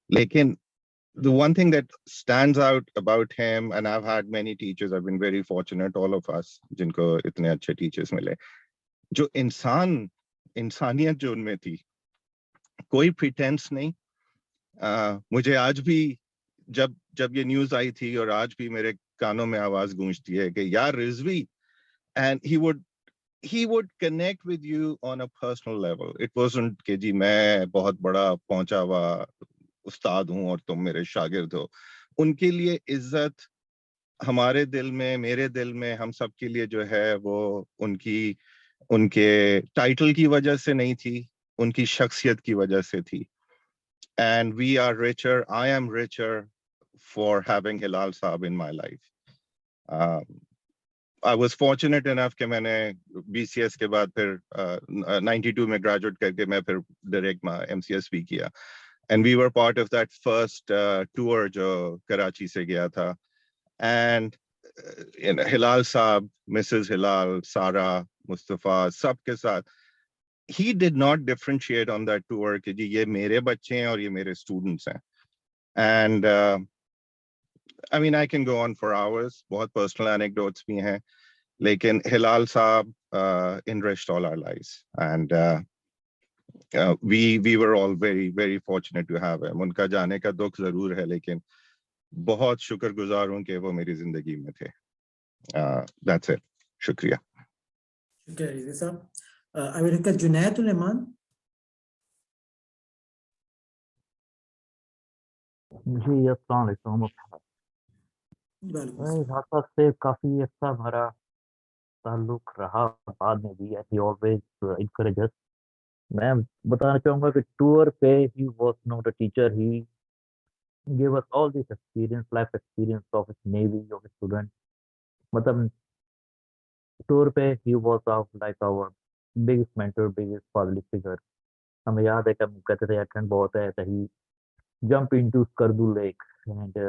لیکن the one thing that stands out about him, and I've had many teachers, I've been very fortunate, all of us جن کو اتنے اچھے ٹیچرز ملے، جو انسانیت جو ان میں تھی، کوئی پریٹینس نہیں. مجھے آج بھی جب یہ نیوز آئی تھی اور آج بھی میرے کانوں میں آواز گونجتی ہے کہ یار Rizvi, and he would connect with you on a personal level. It wasn't کہ جی میں بہت بڑا پہنچا ہوا استاد ہوں اور تم میرے شاگرد ہو. ان کے لیے عزت ہمارے دل میں، میرے دل میں، ہم سب کے لیے جو ہے وہ ان کے ٹائٹل کی وجہ سے نہیں تھی، ان کی شخصیت کی وجہ سے تھی. And we are richer, I am richer for having Hilal Saab in my life. I was fortunate enough کہ میں نے BCS کے بعد پھر 92 میں گریجویٹ کر کے میں پھر ڈائریکٹ MCS بھی کیا. And we were part of that first tour جو کراچی سے گیا تھا. And Hilal Saab, Mrs. Hilal, Sara, Mustafa, سب کے ساتھ he did not differentiate on that tour کہ جی یہ میرے بچے ہیں اور یہ میرے students ہیں. And I mean I can go on for hours, بہت personal anecdotes بھی ہیں، لیکن Hilal Saab enriched all our lives, and we were all very very fortunate to have him. ان کا جانے کا دکھ ضرور ہے، لیکن بہت شکر گزار ہوں کہ وہ میری زندگی میں تھے. That's it. شکریہ. شکریہ رضوی صاحب. I will request Junaid Rahman. جی السلام علیکم. ہلال سے کافی اچھا ہمارا تعلق رہا بعد میں بھی. He always encouraged us. میں بتانا چاہوں گا کہ ٹور پہ he was not a teacher, he gave us all this experience, life experience of his Navy, of his student. مطلب ٹور پہ he was like our biggest mentor, biggest fatherly figure. ہمیں یاد ہے کہ ہم کہتے تھے ٹھنڈ بہت ہے تو he jump into Skardu Lake and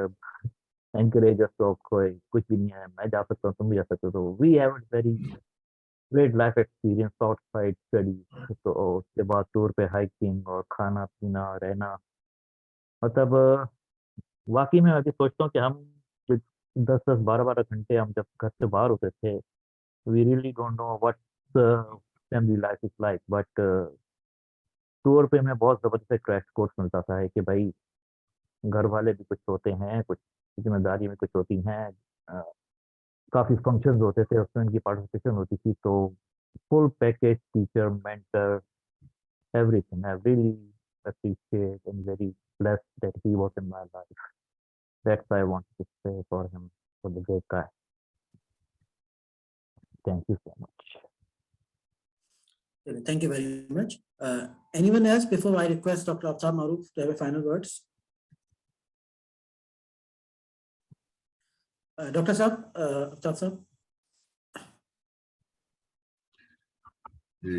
encourage us to کوئی کچھ بھی نہیں ہے، میں جا سکتا ہوں، تم بھی جا سکتے ہو. We have a very great life experience outside studies. تو اس کے بعد ٹور پہ ہائکنگ اور کھانا پینا رہنا، مطلب واقعی میں ابھی سوچتا ہوں کہ ہم 10-12 گھنٹے ہم جب گھر سے باہر ہوتے تھے we really don't know what family life is like, but tour پہ میں بہت زبردست کریش کورس ملتا تھا کہ بھائی گھر والے بھی کچھ ہوتے ہیں، کچھ ذمہ داری میں کچھ ہوتی ہیں، کافی فنکشنز ہوتے تھے، اس میں ان کی پارٹیسپیشن ہوتی تھی. تو full package teacher, mentor, everything. I really appreciate and very blessed that he was in my life. That's why I wanted to say for him, for the great guy. Thank you so much. Thank you very much. Anyone else before I request Dr. Aftab Maroof to have a final words? Dr. Saab, Aftab Saab. جی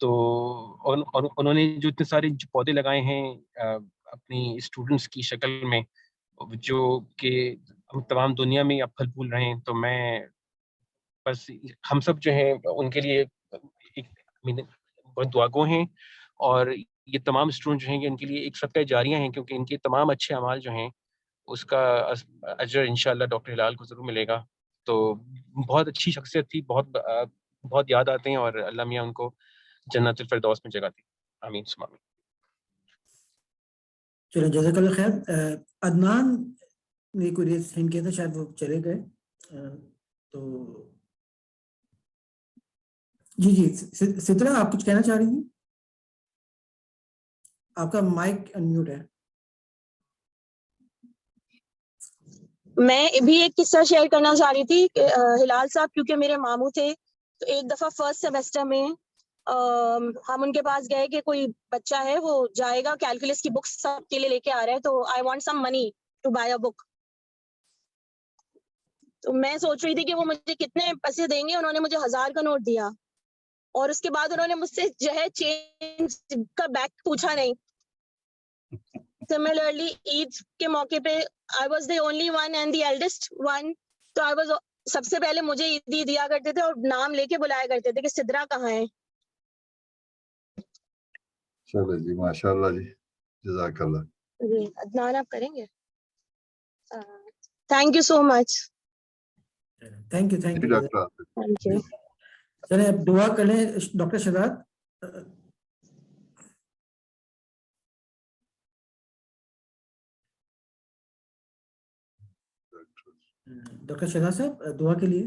تو انہوں نے جو اتنے سارے پودے لگائے ہیں اپنی اسٹوڈنٹس کی شکل میں جو کہ تمام دنیا میں اب پھل پھول رہے ہیں، تو میں بس ہم سب جو ہیں ان کے لیے بہت دعاگو ہیں، اور یہ تمام اسٹوڈنٹ جو ہیں یہ ان کے لیے ایک صدقہ جاریہ ہیں، کیونکہ ان کے تمام اچھے اعمال جو ہیں اس کا اجر انشاءاللہ ڈاکٹر ہلال کو ضرور ملے گا. تو بہت اچھی شخصیت تھی، بہت یاد آتے ہیں، اور اللہ میاں ان کو جنت الفردوس میں جگہ دی. آمین ثم آمین. چلو جزاک اللہ خیر. عدنان نے کوئی ریس ہینڈ کیا تھا، شاید وہ چلے گئے. تو جی سترا آپ کچھ کہنا چاہ رہی ہیں؟ آپ کا مائک انمیوٹ ہے. میں بھی ایک قصہ شیئر کرنا چاہ رہی تھی. ہلال صاحب کیونکہ میرے ماموں تھے، تو ایک دفعہ فرسٹ سیمسٹر میں ہم ان کے پاس گئے کہ کوئی بچہ ہے وہ جائے گا کیلکولس کی بکس سب کے لیے لے کے آ رہا ہے، تو I want some money to buy a book. تو میں سوچ رہی تھی کہ وہ مجھے کتنے پیسے دیں گے. انہوں نے مجھے 1000 کا نوٹ دیا، اور اس کے بعد انہوں نے مجھ سے جو ہے چینج کا بیگ پوچھا نہیں. سملرلی عید کے موقع پہ I was the only one and the eldest one, تو I was سب سے پہلے مجھے عیدی دیا کرتے تھے اور نام لے کے بلایا کرتے تھے کہ سدرا کہاں ہے. چلو جی ماشاء اللہ جی، جزاک اللہ. جی عدنان آپ کریں گے؟ Thank you so much. Thank you doctor. Thank you. چلیں اب دعا کریں. ڈاکٹر شہزاد. ڈاکٹر شہزاد صاحب دعا کے لیے.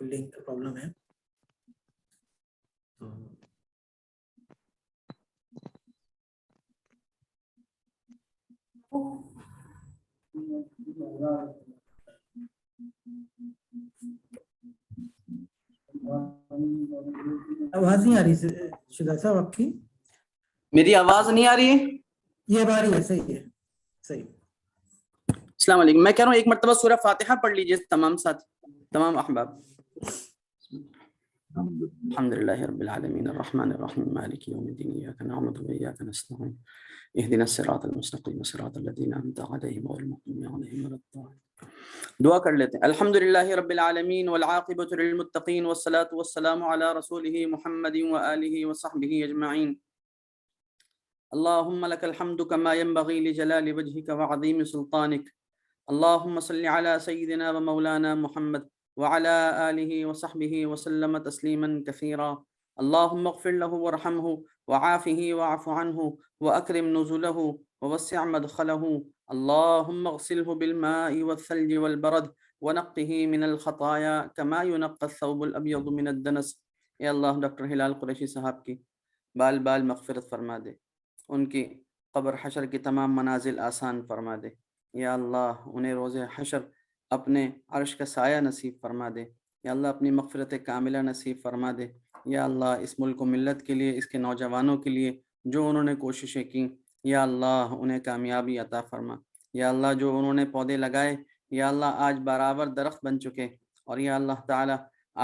لنک کا پرابلم ہے. آواز نہیں آ رہی شہزاد صاحب آپ کی. میری آواز نہیں آ رہی ہے؟ یہ اب آ رہی ہے. صحیح ہے، صحیح. السلام علیکم. میں کہہ رہا ہوں ایک مرتبہ سورہ فاتحہ پڑھ لیجیے تمام ساتھ، تمام احباب. الحمد لله رب العالمين الرحمن الرحيم مالك يوم الدين إياك نعبد وإياك نستعين اهدنا الصراط المستقيم صراط الذين أنعمت عليهم غير المغضوب عليهم ولا الضالين. دعا کر لیتے ہیں. الحمد لله رب العالمين والعاقبة للمتقين والصلاة والسلام على رسوله محمد وآله وصحبه أجمعين. اللهم لك الحمد كما ينبغي لجلال وجهك وعظيم سلطانك. اللهم صل على سيدنا ومولانا محمد وعلى آله وصحبه وسلم تسليما كثيرا. اللهم اغفر له وارحمه وعافه واعف عنه وأكرم نزله ووسع مدخله. اللهم اغسله بالماء والثلج والبرد ونقه من الخطايا كما ينقى الثوب الأبيض من الدنس. اے اللہ ڈاکٹر ہلال قریشی صاحب کی بال بال مغفرت فرما دے، ان کی قبر حشر کی تمام منازل آسان فرما دے. یا اللہ انہیں روز حشر اپنے عرش کا سایہ نصیب فرما دے. یا اللہ اپنی مغفرت کاملہ نصیب فرما دے. یا اللہ اس ملک و ملت کے لیے، اس کے نوجوانوں کے لیے جو انہوں نے کوششیں کی، یا اللہ انہیں کامیابی عطا فرما. یا اللہ جو انہوں نے پودے لگائے، یا اللہ آج برابر درخت بن چکے، اور یا اللہ تعالی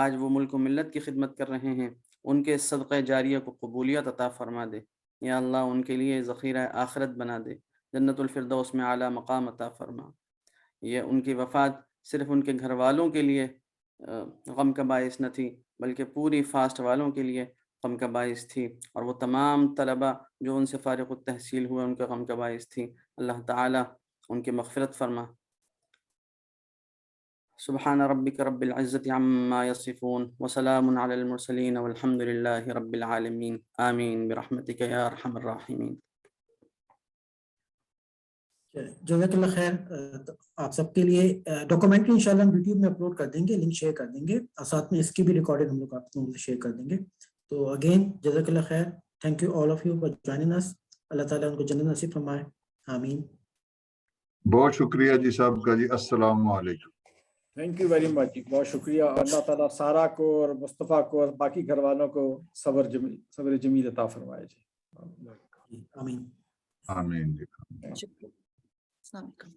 آج وہ ملک و ملت کی خدمت کر رہے ہیں، ان کے صدقہ جاریہ کو قبولیت عطا فرما دے. یا اللہ ان کے لیے ذخیرہ آخرت بنا دے، جنت الفردوس میں اعلیٰ مقام عطا فرما. یہ ان کی وفات صرف ان کے گھر والوں کے لیے غم کا باعث نہ تھی، بلکہ پوری فاسٹ والوں کے لیے غم کا باعث تھی، اور وہ تمام طلبہ جو ان سے فارغ التحصیل ہوئے ان کا غم کا باعث تھی. اللہ تعالی ان کی مغفرت فرما. سبحان ربک رب العزت عما یصفون وسلام علی المرسلین والحمد للہ رب العالمین. آمین برحمتک یا ارحم الراحمین. جزاک اللہ خیر. آپ سب کے لیے ڈاکومنٹری انشاءاللہ ہم یوٹیوب میں اپلوڈ کر دیں گے، لنک شیئر کر دیں گے، اور ساتھ میں اس کی بھی ریکارڈنگ ہم لوگ آپ لوگوں سے شیئر کر دیں گے. تو اگین جزاک اللہ خیر. Thank you all of you for joining us. اللہ تعالیٰ ان کو جنت نصیب فرمائے. آمین. بہت شکریہ جی صاحب کا جی. السلام علیکم. تھینک یو ویری مچ جی، بہت شکریہ. اللہ تعالیٰ سارا کو اور مصطفیٰ کو اور باقی گھر والوں کو صبر جمیل عطا فرمائے جی. آمین. آمین. السلام علیکم.